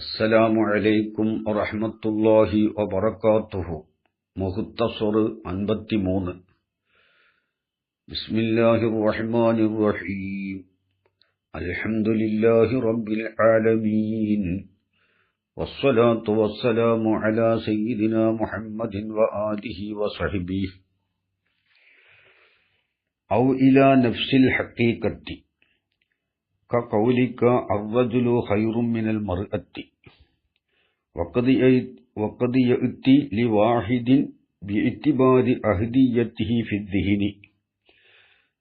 അസ്സലാമു അലൈക്കും വറഹ്മത്തുള്ളാഹി വബറകാതുഹു. മുഖ്തസർ 53. ബിസ്മില്ലാഹിർ റഹ്മാനിർ റഹീം. അൽഹംദുലില്ലാഹി റബ്ബിൽ ആലമീൻ. വസ്സലാത്തു വസ്സലാമു അലാ സയ്യിദിനാ മുഹമ്മദിൻ വആലിഹി വസഹ്ബിഹി. ഔ ഇലാ നഫ്സിൽ ഹഖീഖത്തി كقولك الرجل خير من المرأة وقد يأتي لواحد باعتبار أهديته في الذهن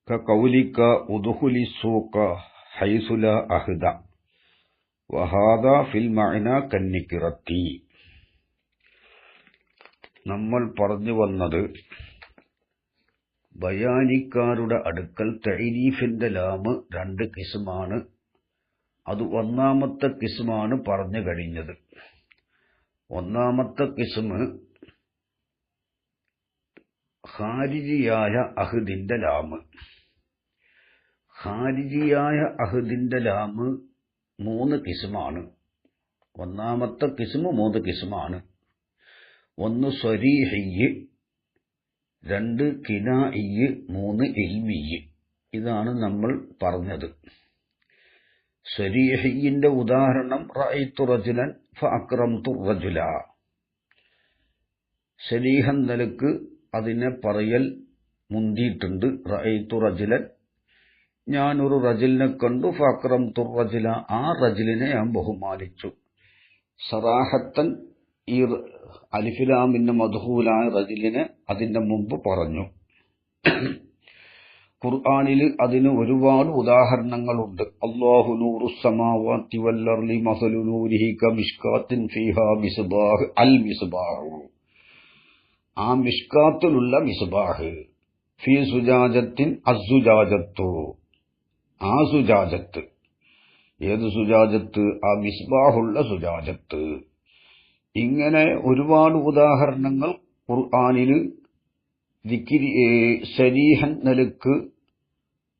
كقولك ادخل السوق حيث لا أهد وهذا في المعنى كالنكرة. നമ്മൾ പറഞ്ഞു വന്നത് ബയാനിക്കാരുടെ അടുക്കൽ തഅരീഫിന്റെ ലാമ് രണ്ട് കിസ്മാണ്. അത് ഒന്നാമത്തെ കിസ്മാണ് പറഞ്ഞു കഴിഞ്ഞത്. ഒന്നാമത്തെ കിസ്മ് ഖാരിജിയായ അഹദിന്റെ ലാമ്. ഖാരിജിയായ അഹദിന്റെ ലാമ് മൂന്ന് കിസ്മാണ്. ഒന്നാമത്തെ കിസ്മ് മൂന്ന് കിസ്മാണ്. ഒന്ന് സ്വരീഹി, രണ്ട് കിനാഇ, മൂന്ന് ഇൽമി. ഇതാണ് നമ്മൾ പറഞ്ഞത്. സ്വരീഹിന്റെ ഉദാഹരണം റഅയ്തു റജുലൻ ഫഅക്രംതു റജുല. സ്വരീഹൻ നിലക്ക് അതിനെ പറയൽ മുന്തിയിട്ടുണ്ട്. റഅയ്തു റജുലൻ, ഞാനൊരു റജുലിനെ കണ്ടു. ഫഅക്രംതു റജുല, ആ റജുലിനെ ഞാൻ ബഹുമാനിച്ചു. സറാഹത്തൻ ഈ അലിഫിലാമിന്റെ മദ്ഹൂലായ റജുലിനെ അതിന്റെ മുമ്പ് പറഞ്ഞു. ഖുർആനിൽ അതിന് ഒരുപാട് ഉദാഹരണങ്ങളുണ്ട്. അല്ലാഹു നൂറുസ് സമാവാതി വൽ അർളി മസലു നൂരിഹി കമിഷ്കാത്തിൻ ഫീഹാ മിസ്ബാഹ് അൽ മിസ്ബാഹു. ആ മിഷ്കാത്തിലുള്ള മിസ്ബാഹ്. ഫീ സുജാജത്തിൻ അസ്സുജാജത്തു, ആ സുജാജത്ത്. ഏത് സുജാജത്ത്? ആ മിസ്ബാഹുള്ള സുജാജത്ത്. ഇങ്ങനെ ഒരുപാട് ഉദാഹരണങ്ങൾ ഖുർആനിൽ സരീഹൻ നിലക്ക്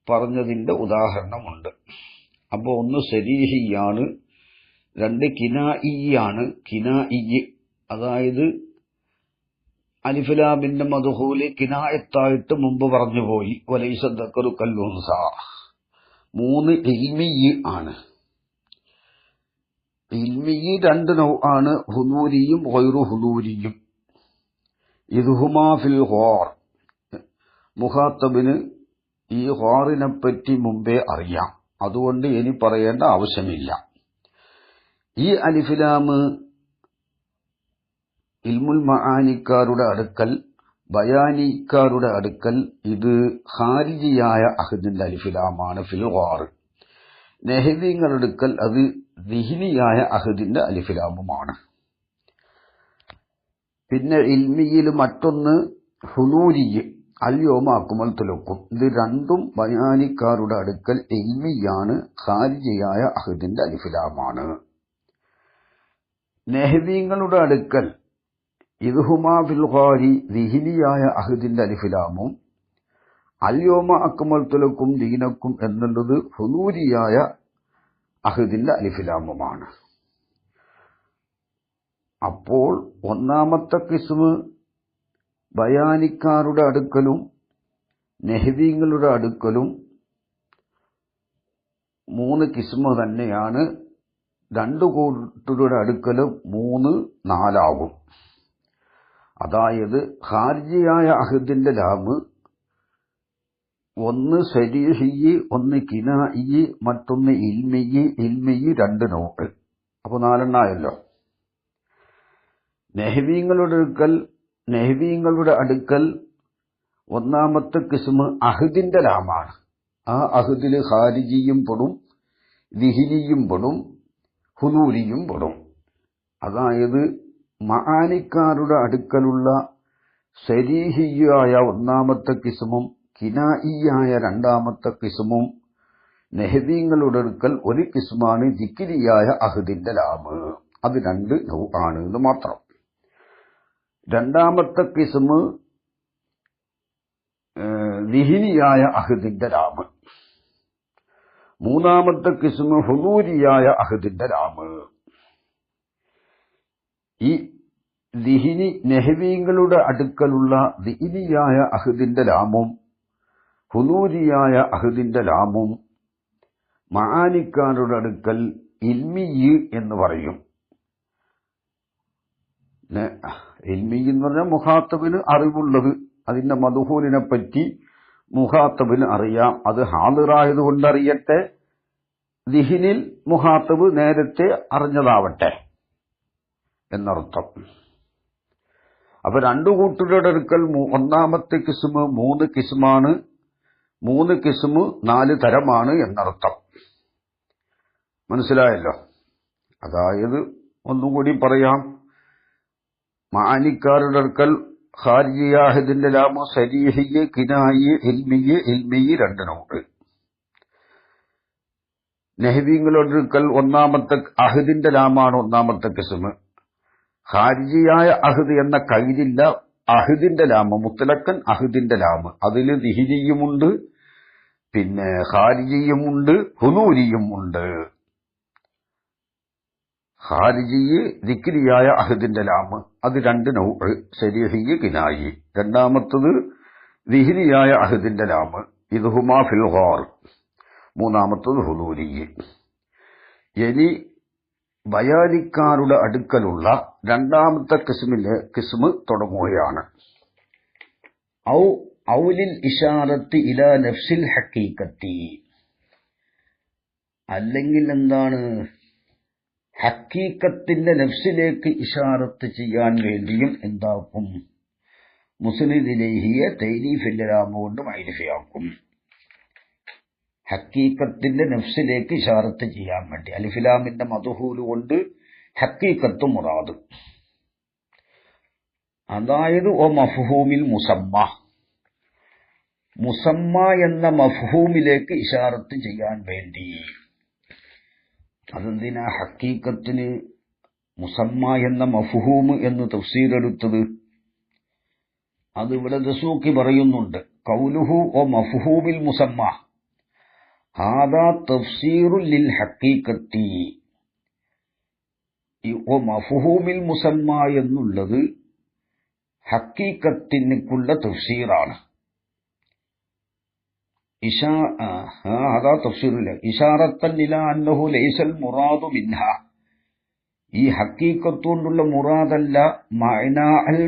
പറഞ്ഞതിന്റെ ഉദാഹരണമുണ്ട്. അപ്പോൾ ഒന്ന് സരീഹിയാണ്, രണ്ട് കിനാഇയാണ്. കിനാഇ അതായത് അലിഫ്ലാമിന്റെ മദ്ഹൂല് കിനായത്തായിട്ട് മുമ്പ് പറഞ്ഞുപോയി. വലൈസ ദക്കറു കൽ ഉൻസ. മൂന്ന് ഇൽമി ആണ്. ഇൽമി രണ്ട് നൗആണ്, ഹുദൂരിയും ഗൈറു ഹുദൂരിയും. ഇദ്ഹുമാ ഫിൽ ഖാർ. മുഖാത്തബിന് ഈ ഖാറിനെ പറ്റി മുമ്പേ അറിയാം, അതുകൊണ്ട് ഇനി പറയേണ്ട ആവശ്യമില്ല. ഈ അലിഫ്ലാമ് ഇൽമുൽ മആനിക്കാരുടെ അടുക്കൽ, ബയാനിക്കാരുടെ അടുക്കൽ ഇത് ഖാരിജിയായ അഹദിന്റെ അലിഫ്ലാമാണ് ഫിൽ ഖാർ. നഹ്വിങ്ങളുടെ അടുക്കൽ അത് ദിഹ്നിയായ അഹദിന്റെ അലിഫ്ലാമുമാണ്. പിന്നെ ഇൽമിയിൽ മറ്റൊന്ന് ഹുദൂരി, അൽയൗമ അക്മൽതു ലക്കും. ഇത് രണ്ടും ബയാനിക്കാരുടെ അടുക്കൽ ഇൽമിയാണ്, ഖാരിജിയായ അഹദിന്റെ അലിഫ്ലാമാണ്. നഹ്വിങ്ങളുടെ അടുക്കൽ ഇദ്ഹുമാ ഫിൽ ഖാരി ദിഹ്നിയായ അഹദിന്റെ അലിഫ്ലാമും അൽയൗമ അക്മൽതു ലക്കും ദീനക്കും എന്നുള്ളത് ഹുദൂരിയായ അഹദിന്റെ അലിഫ്ലാമുമാണ്. അപ്പോൾ ഒന്നാമത്തെ കിസ്മ് ബയാനിക്കാരുടെ അടുക്കലും നഹ്വിങ്ങളുടെ അടുക്കലും മൂന്ന് കിസ്മ തന്നെയാണ്. രണ്ടു കൂട്ടരുടെ അടുക്കലും മൂന്ന് നാലാകും. അതായത് ഖാരിജിയായ അഹദിന്റെ ലാമ് ഒന്ന് സരീഹി, ഒന്ന് കിനാഇ, മറ്റൊന്ന് ഇൽമി. ഇൽമി രണ്ട് നൗഅ്. അപ്പൊ നാലെണ്ണായല്ലോ. നഹ്വിങ്ങളുടെ അടുക്കൽ ഒന്നാമത്തെ കിസ്മ് അഹദിന്റെ ലാമാണ്. ആ അഹദിൽ ഖാരിജിയും പെടും, ദിഹ്നിയും പെടും, ഹുദൂരിയും പെടും. അതായത് മആനിക്കാരുടെ അടുക്കലുള്ള സരീഹിയായ ഒന്നാമത്തെ കിസ്മും കിനാഇയായ രണ്ടാമത്തെ കിസ്മും, നഹ്വിങ്ങളുടെ അടുക്കൽ ഒരു കിസ്മാണ് ദിക്രിയായ അഹദിന്റെ ലാമ്. അത് രണ്ട് നൗആണ് എന്ന് മാത്രം. രണ്ടാമത്തെ കിസ്മ് ദിഹ്നിയായ അഹദിന്റെ ലാമ്. മൂന്നാമത്തെ കിസ്മ് ഹുദൂരിയായ അഹദിന്റെ ലാമ്. ഈ ദിഹിനി നെഹ്വീങ്ങളുടെ അടുക്കലുള്ള ദിഹിനിയായ അഹദിന്റെ ലാമും ഹുദൂരിയായ അഹദിന്റെ ലാമും മആനിക്കാരുടെ അടുക്കൽ ഇൽമിയ് എന്ന് പറയും. ഇൽമിയ് എന്ന് പറഞ്ഞാൽ മുഖാത്തബിന് അറിവുള്ളത്, അതിന്റെ മദ്ഹൂലിനെ പറ്റി മുഖാത്തബിന് അറിയാം. അത് ഹാദിറായതുകൊണ്ട് അറിയട്ടെ, ദിഹിനിൽ മുഖാത്തബ് നേരത്തെ അറിഞ്ഞതാവട്ടെ എന്നർത്ഥം. അപ്പൊ രണ്ടു കൂട്ടരുടെ അടുക്കൽ ഒന്നാമത്തെ കിസ്മ് 3 കിസ്മാണ്, 3 കിസ്മ് 4 തരമാണ് എന്നർത്ഥം. മനസ്സിലായല്ലോ? അതായത് ഒന്നുകൂടി പറയാം, മആനിക്കാരുടെ അടുക്കൽ ഖാരിജിയ അഹദിന്റെ ലാമു സരീഹിയ്, കിനായി, ഇൽമിയ്, ഇൽമിയ് 2 നൗഅ്. നെഹ്വീങ്ങളുടെ അടുക്കൽ ഒന്നാമത്തെ അഹദിന്റെ ലാമാണ് ഒന്നാമത്തെ കിസ്മ്. ഖാരിജിയായ അഹദ് എന്ന കൈദില്ല, അഹദിന്റെ ലാമ് മുത്തലക്കൻ അഹദിന്റെ ലാമ്, അതില് ദിഹിനിയുമുണ്ട്, പിന്നെ ഖാരിജിയുമുണ്ട്, ഹുദൂരിയും ഉണ്ട്. ഖാരിജിയ് ദിക്രിയായ അഹദിന്റെ ലാമ്, അത് 2 നൗഅ്, സരീഹിയ്, കിനായി. രണ്ടാമത്തത് ദിഹിനിയായ അഹദിന്റെ ലാമ്, ഇദ്ഹുമാ ഫിൽ ഗാർ. മൂന്നാമത്തത് ഹുദൂരിയ്. ഇനി ബയാനിക്കാരുടെ അടുക്കലുള്ള രണ്ടാമത്തെ കിസ്മ് തുടങ്ങുകയാണ്. ഔലിൽ ഇശാറത്ത് ഇലാ നഫ്സിൽ ഹഖീഖത്തി, അല്ലെങ്കിൽ എന്താണ്, ഹഖീഖത്തിന്റെ നഫ്സിലേക്ക് ഇശാറത്ത് ചെയ്യാൻ വേണ്ടിയും എന്താക്കും, മുസ്നിദ് ഇലൈഹിയെ തൈരീഫിന്റെ ലാമ കൊണ്ട് മഅരിഫയാക്കും. ഹഖീഖത്തിന്റെ നഫ്സിലേക്ക് ഇശാറത്ത് ചെയ്യാൻ വേണ്ടി അലിഫിലാമിന്റെ മദ്ഹൂല് കൊണ്ട് ഹഖീഖത്ത് മുറാദ്. അതായത് ഓ മഫ്ഹൂമിൽ മുസമ്മ, മുസമ്മ എന്ന മഫ്ഹൂമിലേക്ക് ഇശാറത്ത് ചെയ്യാൻ വേണ്ടി. അതെന്തിനാ ഹഖീഖത്തിന് മുസമ്മ എന്ന മഫ്ഹൂം എന്ന് തഫ്സീർ എടുത്തത്? അത് ഇവിടെ ദസൂഖി പറയുന്നുണ്ട്. ഖൗലുഹു ഓ മഫ്ഹൂമിൽ മുസമ്മ ഹാദാ തഫ്സീറുൻ ലിൽ ഹഖീഖത്തി. ഓ മഫ്ഹൂമിൽ മുസമ്മ എന്നുള്ളത് ഹഖീഖത്തിനുള്ള തഫ്സീറാണ്. ഹാദാ തഫ്സീറുല്ല ഇശാറത്തൻ ഇലാ അന്നഹു ലൈസൽ മുറാദു മിൻഹ. ഈ ഹഖീഖത്ത് കൊണ്ടുള്ള മുറാദല്ല മഅനാ അൽ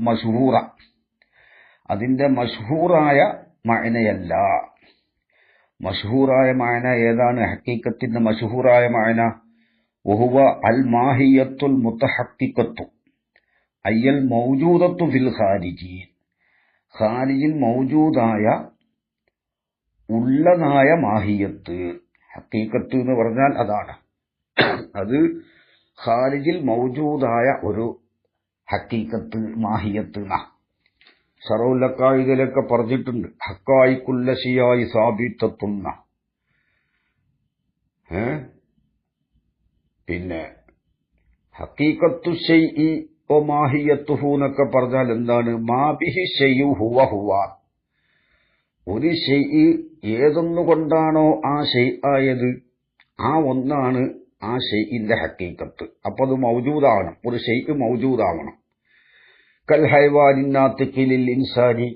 മശ്ഹൂറ, അതിന്റെ മശ്ഹൂറായ മഅനയല്ല. മശ്ഹൂറായ മഅന ഏതാണ്? ഹഖീഖത്തിന്റെ മശ്ഹൂറായ മഅന വഹുവ അൽ മാഹിയത്തുൽ മുതഹഖിഖത്തു അയ്യൽ മൗജൂദത്തു ഫിൽ ഖാരിജി. ഖാരിജിൽ മൗജൂദായ ഉള്ളതായ മാഹിയത്ത്. ഹഖീഖത്ത് എന്ന് പറഞ്ഞാൽ അതാണ്, അത് ഖാരിജിൽ മൗജൂദായ ഒരു ഹഖീഖത്ത്, മാഹിയത്ത്. ശറഉൽ-അഖായിദിലൊക്കെ പറഞ്ഞിട്ടുണ്ട്, ഹഖായിഖുൽ അശിയായി സാബിത്തത്തുന്ന. പിന്നെ ഹഖീഖത്തു ശൈഇ വ മാഹിയത്തുഹു എന്നൊക്കെ പറഞ്ഞാൽ എന്താണ്? മാ ബിഹി ശൈഉ ഹുവ ഹുവ. ഒരു ശൈഇ ഏതൊന്നുകൊണ്ടാണോ ആ ശൈഇ ആയത്, ആ ഒന്നാണ് ആ ശൈഇന്റെ ഹഖീഖത്ത്. അപ്പൊ അത് മൗജൂദാവണം, ഒരു ശൈഇ മൗജൂദാവണം. കൽ ഹൈവാനിൻ നാതിഖി ലിൽ ഇൻസാനി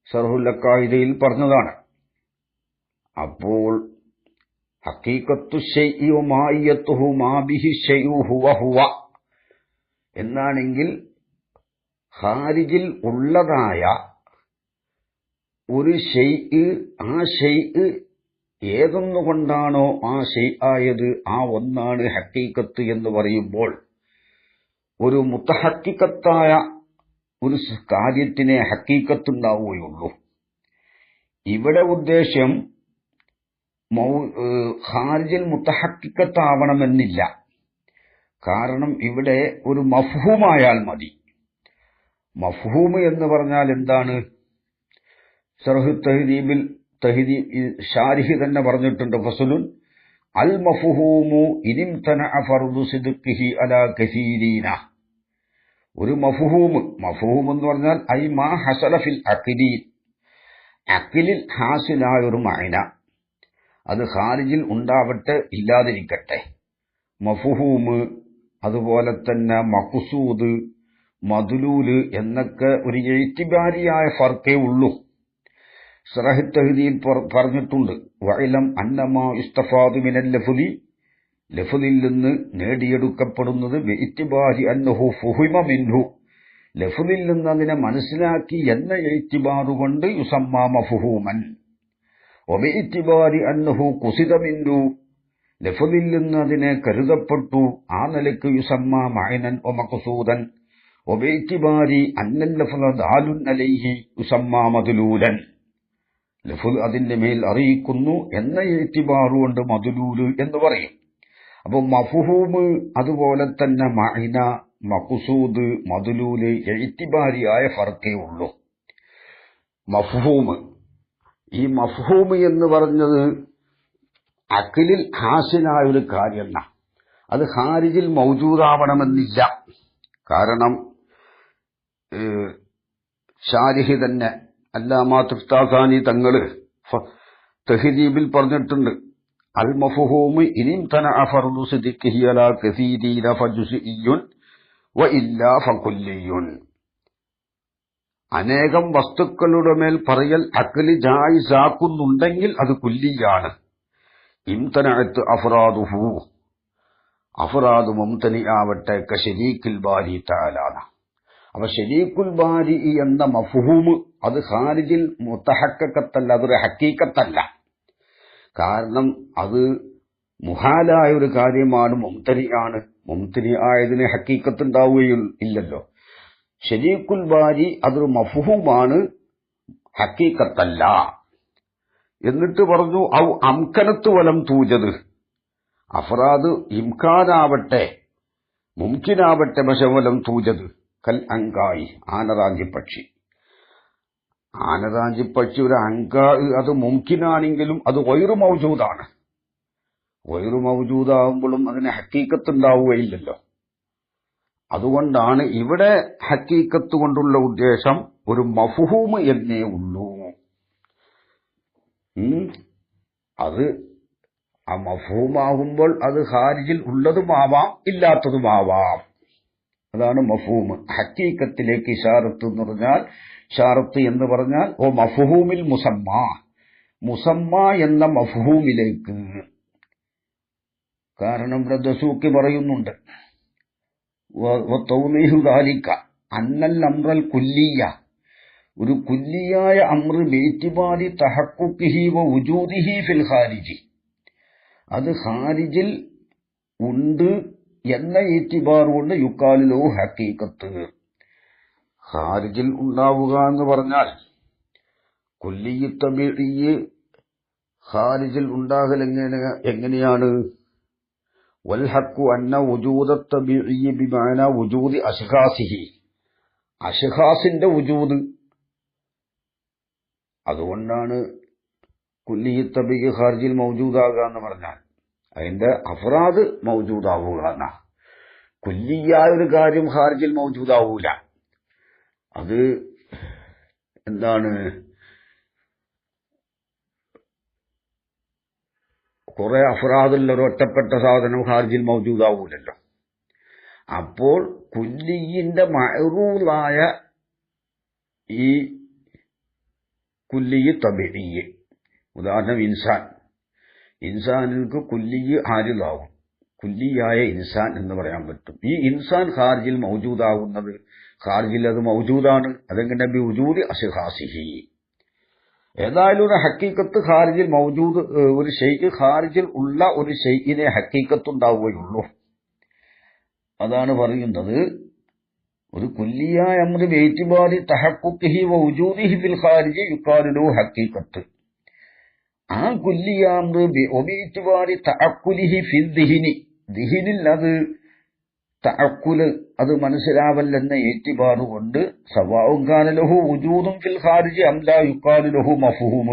ശർഹുൽ-അഖായിദയിൽ പറഞ്ഞതാണ്. അപ്പോൾ ഹഖീഖത്തു ശൈഇ വ മാഹിയത്തുഹു മാ ബിഹി ശൈഉ ഹുവ ഹുവ എന്നാണെങ്കിൽ ഖാരിജിൽ ഉള്ളതായ ഒരു ശൈഇ, ആ ശൈഇ ഏതൊന്നുകൊണ്ടാണോ ആ ശൈഇ ആയത്, ആ ഒന്നാണ് ഹഖീഖത്ത് എന്ന് പറയുമ്പോൾ ഒരു മുതഹഖിഖത്തായ ഒരു കാര്യത്തിനെ ഹഖീഖത്ത് ഉണ്ടാവുകയുള്ളൂ. ഇവിടെ ഉദ്ദേശ്യം ഖാരിജിൽ മുതഹഖിഖത്താവണമെന്നില്ല. കാരണം ഇവിടെ ഒരു മഫ്ഹൂമായാൽ മതി. മഫ്ഹൂം എന്ന് പറഞ്ഞാൽ എന്താണ്? ശർഹ് തഹ്ദീബിൽ ഷാരിഹ് തന്നെ പറഞ്ഞിട്ടുണ്ട്, ഫസ്ലുൻ അൽ മഫ്ഹൂമു ഇനിംതനഅ ഫർദു സിദ്ഖിഹി അലാ കസീരീന. ഒരു മഫ്ഹൂം എന്ന് പറഞ്ഞാൽ ഐ മാ ഹസല ഫിൽ അഖ്ലി, അഖ്ലിൽ ഹാസിലായ ഒരു മഅന, അത് ഖാരിജിൽ ഉണ്ടാവട്ടെ ഇല്ലാതിരിക്കട്ടെ. മഫ്ഹൂം അതുപോലെ തന്നെ മഖ്സൂദ്, മദ്ലൂല് എന്നൊക്കെ ഒരു എഴുത്തിബാരിയായ ഫർക്കേ ഉള്ളൂ. ശറഹ് തഹ്ദീൽ പറഞ്ഞിട്ടുണ്ട്, വഇലം അന്നമാ ഇസ്തഫാദു മിനൽ ലഫ്ളി, ലഫ്ളിൽ നിന്ന് നേടിയെടുക്കപ്പെടുന്നത് ബിഇത്തിബാരി അന്നഹു ഫുഹിമ മിൻഹു, ലഫ്ളിൽ നിന്ന് അതിനെ മനസ്സിലാക്കി എന്ന എഴുത്തിബാറുകൊണ്ട് യുസമ്മാ മഫ്ഹൂമൻ, വബിഇത്തിബാരി അന്നഹു ഖുസിദ മിൻഹു, ലഫ്ളിൽ നിന്ന് അതിനെ കരുതപ്പെട്ടു ആ നിലയ്ക്ക് യുസമ്മാ മഅനൻ വമഖ്സൂദൻ, വബിഇത്തിബാരി അന്നൽ ലഫ്ള ദാലുൻ അലൈഹി യുസമ്മാ മദ്ലൂലൻ, ലഫ്ള് അതിന്റെ മേൽ അറിയിക്കുന്നു എന്ന എഴുത്തിബാറുകൊണ്ട് മദ്ലൂല് എന്ന് പറയും. അപ്പൊ മഫ്ഹൂമ് അതുപോലെ തന്നെ മഅന, മഖ്സൂദ്, മദ്ലൂല് എഴുത്തിബാരിയായ ഫർക്കേ ഉള്ളൂ. മഫ്ഹൂമ്, ഈ മഫ്ഹൂമ് എന്ന് പറഞ്ഞത് അഖിലിൽ ഹാസിലായ ഒരു കാര്യമല്ല, അത് ഖാരിജിൽ മൗജൂദാവണമെന്നില്ല. കാരണം ഷാരിഹി തന്നെ അല്ലാമാ തുഫ്താസാനി തങ്ങള് തഹ്ദീബിൽ പറഞ്ഞിട്ടുണ്ട്, അൽ മഫ്ഹൂമു ഇനിംതനഅ ഫർദു സിദ്ഖിഹി അലാ കസീരീന ഫജുസിയ്യുൻ വഇല്ലാ ഫകുല്ലിയുൻ. അനേകം വസ്തുക്കളുടെ മേൽ പറയൽ അഖ്ലി ജായിസാക്കുന്നുണ്ടെങ്കിൽ അത് കുല്ലിയാണ്. ഇംതനഅത്ത് അഫ്റാദുഹു, അഫ്റാദു മുംതനിആവട്ടെ കശരീക്കിൽ ബാരി തആല. അപ്പൊ ശരീക്കുൽ ബാരി എന്ന മഫ്ഹൂമ് അത് ഖാരിജിൽ മുതഹഖഖത്തല്ല, അതൊരു ഹഖീഖത്തല്ല. കാരണം അത് മുഹാലായ ഒരു കാര്യമാണ്, മുംതനിയാണ്. മുംതനി ആയതിന് ഹഖീഖത്ത് ഉണ്ടാവുകയില്ലല്ലോ. ശരീക്കുൽ ബാരി അതൊരു മഫ്ഹൂമാണ്, ഹഖീഖത്തല്ല. എന്നിട്ട് പറഞ്ഞു ഔ അംകനത്ത് വലം തൂജത്, അഫ്റാദ് ഇംകാനാവട്ടെ മുംകിനാവട്ടെ പക്ഷെ വലം തൂജത്, കൽ അങ്കായി, ആനറാഞ്ചിപ്പക്ഷി. ആനറാഞ്ചിപ്പക്ഷി ഒരു അങ്കാ, അത് മുംകിനാണെങ്കിലും അത് ഗൈറു മൗജൂദാണ്. ഗൈറു മൗജൂദാകുമ്പോഴും അതിന് ഹഖീഖത്ത് ഉണ്ടാവുകയില്ലല്ലോ. അതുകൊണ്ടാണ് ഇവിടെ ഹഖീഖത്ത് കൊണ്ടുള്ള ഉദ്ദേശം ഒരു മഫ്ഹൂമ് എന്നേ ഉള്ളൂ. അത് ആ മഫ്ഹൂമാകുമ്പോൾ അത് ഖാരിജിൽ ഉള്ളതുമാവാം ഇല്ലാത്തതുമാവാം. അതാണ് മഫ്ഹൂമ്. ഹഖീഖത്തിലേക്ക് ഇശാറത്ത് എന്ന് പറഞ്ഞാൽ, ഇശാറത്ത് എന്ന് പറഞ്ഞാൽ ഓ മഫ്ഹൂമിൽ മുസമ്മ, മുസമ്മ എന്ന മഫ്ഹൂമിലേക്ക്. കാരണം ഇവിടെ ദസൂഖി പറയുന്നുണ്ട്, വതൗളീഹു ദാലിക അന്നൽ അംറൽ കുല്ലിയ, ഒരു കുല്ലിയായ അംറ് ബിഇതിബാരി തഹഖുഖിഹി വവുജൂദിഹി ഫിൽ ഖാരിജി, അത് ഖാരിജിൽ ഉണ്ട് എന്ന ഇത്തിബാർ കൊണ്ട് യുക്കാലിലോ ഹഖീഖത്ത്. ഖാരിജിൽ ഉണ്ടാവുക എന്ന് പറഞ്ഞാൽ കുല്ലിയ്യ് തബീഇയ്യ് ഖാരിജിൽ ഉണ്ടാകൽ എങ്ങനെയാണ്? വൽ ഹഖു അന്ന വുജൂദ തബീഇയ്യ് ബിമഅന വുജൂദി അശ്ഖാസിഹി, അശ്ഖാസിന്റെ വുജൂദ്. അതുകൊണ്ടാണ് കുല്ലിയ്യ് തബീഇയ്യ് ഖാരിജിൽ മൗജൂദാകുക എന്ന് പറഞ്ഞാൽ അതിന്റെ അഫ്റാദ് മൗജൂദാവുക എന്നാ. കുല്ലിയായ ഒരു കാര്യം ഖാരിജിൽ മൗജൂദാവൂല. അത് എന്താണ്, കുറെ അഫ്റാദുള്ള ഒരു ഒറ്റപ്പെട്ട സാധനം ഖാരിജിൽ മൗജൂദാവൂലല്ലോ. അപ്പോൾ കുല്ലിയിന്റെ മഅറൂലായ ഈ കുല്ലിയ്യ് തബീഇയ്യ്, ഉദാഹരണം ഇൻസാൻ, ഇൻസാനിക്ക് കുല്ലിയ്യ് ഹാരിലാവും, കുല്ലിയായ ഇൻസാൻ എന്ന് പറയാൻ പറ്റും. ഈ ഇൻസാൻ ഖാരിജിൽ മൗജൂദാകുന്നത്, ഖാരിജിൽ അത് മൗജൂദാണ്. അതെങ്ങനെ? ബി വുജൂദി അശ്ഖാസിഹി. ഏതായാലും ഒരു ഹഖീഖത്ത് ഖാരിജിൽ മൗജൂദ്, ഒരു ഷൈഇ ഖാരിജിൽ ഉള്ള ഒരു ഷൈഇനെ ഹഖീഖത്ത് ഉണ്ടാവുകയുള്ളൂ. അതാണ് പറയുന്നത്, ഒരു കുല്ലിയായ അംറ് ബിഇതിബാരി തഹഖുഖിഹി വവുജൂദിഹി ഫിൽ ഖാരിജി യുഖാലു ഹഖീഖത്ത്. ആ കുല്ലിയാംറ് ബിഇതിബാരി തഅഖുലിഹി ഫിൽ ദിഹ്നി, ദിഹിനിൽ അത് തഅഖുല്, അത് മനസ്സിലാവൽ എന്ന ഇത്തിബാർ കൊണ്ട് സവാഉൻ കാന ലഹു വുജൂദുൻ ഫിൽ ഖാരിജി അം ലാ യുഖാലു ലഹു മഫ്ഹൂം,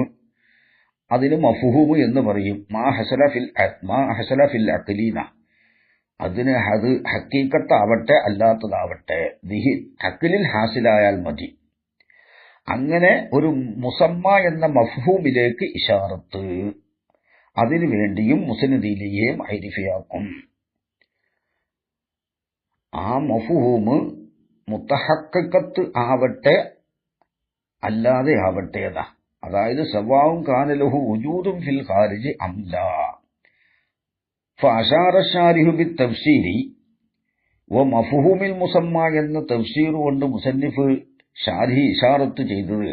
അതിന് മഫ്ഹൂം എന്ന് പറയും. മാ ഹസല ഫിൽ അഖ്ലീന, അതിന് അത് ഹഖീഖത്താവട്ടെ അല്ലാത്തതാവട്ടെ അഖ്ലിൽ ഹാസിലായാൽ മതി. അങ്ങനെ ഒരു മുസമ്മ എന്ന മഫ്ഹൂമിലേക്ക് ഇശാറത്ത്, അതിനു വേണ്ടിയും മുസ്നദിലെയും ഐരിഫിയാക്കും. ആ മഫ്ഹൂമ് മുത്തഹഖിഖത്ത് ആവട്ടെ അല്ലാതെ ആവട്ടേതാ. അതായത് സവാഉൻ കാന ലഹു വജൂദുൻ ഫിൽ ഖാരിജി അം ലാ. ഫഅശാറ ശാരിഹു ബിത്തഫ്സീരി വമഫ്ഹൂമിൽ മുസമ്മ എന്ന തഫ്സീർ കൊണ്ട് മുസന്നിഫ് ശാരിഹ് ഇശാറത്ത് ചെയ്തത്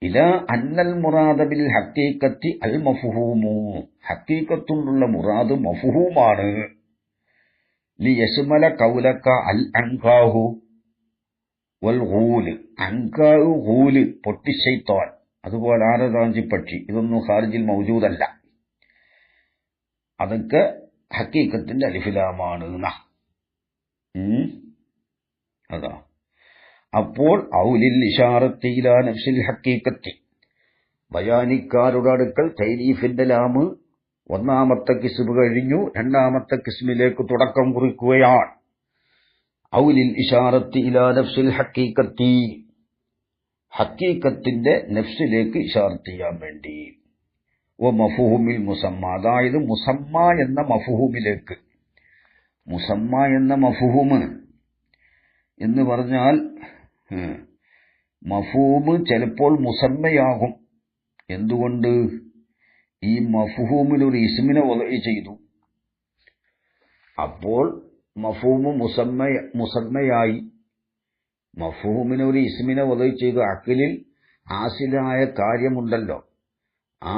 ഇലാ അന്നൽ മുറാദ ബിൽ ഹഖീഖത്തി അൽ മഫ്ഹൂമു, ഹഖീഖത്തുള്ള മുറാദ് മഫ്ഹൂമാണ്. ലിയശ്മല ഖൗലക അൽ അൻഖാഹു വൽ ഖൂൽ, അൻഖാഹു ഖൂൽ പൊട്ടിശൈത്താൻ, അതുപോലെ ആരതാഞ്ചി പക്ഷി, ഇതൊന്നും ഖാരിജിൽ മൗജൂദല്ല. അതൊക്കെ ഹഖീഖത്തിന്റെ അലിഫിലാമാണ്. അതാ. അപ്പോൾ ഔലിൽ ഇശാറത്തി ഇലാ നഫ്സിൽ ഹഖീഖത്തി, ബയാനിക്കാരുടെ അടുക്കൽ തൈരീഫിന്റെ ലാമ് ഒന്നാമത്തെ കിസ്മ് കഴിഞ്ഞു, രണ്ടാമത്തെ കിസ്മിലേക്ക് തുടക്കം കുറിക്കുകയാണ്. ഔലിൽ ഇശാറത്തി ഇലാ നഫ്സിൽ ഹഖീഖത്തി, ഹഖീഖത്തിന്റെ നഫ്സിലേക്ക് ഇശാറത്ത് ചെയ്യാൻ വേണ്ടി. വ മഫ്ഹൂമിൽ മുസമ്മ, അതായത് മുസമ്മ എന്ന മഫ്ഹൂമിലേക്ക്. മുസമ്മ എന്ന മഫ്ഹൂമ് എന്ന് പറഞ്ഞാൽ മഫ്ഹൂമ് ചിലപ്പോൾ മുസമ്മയാകും. എന്തുകൊണ്ട്? ഈ മഫ്ഹൂമിൽ ഒരു ഇസ്മിനെ വദഇ ചെയ്തു. അപ്പോൾ മഫ്ഹൂമ് മുസമ്മയായി. മഫ്ഹൂമിന് ഒരു ഇസ്മിനെ വദഇ ചെയ്തു. അഖ്ലിൽ ഹാസിലായ കാര്യമുണ്ടല്ലോ, ആ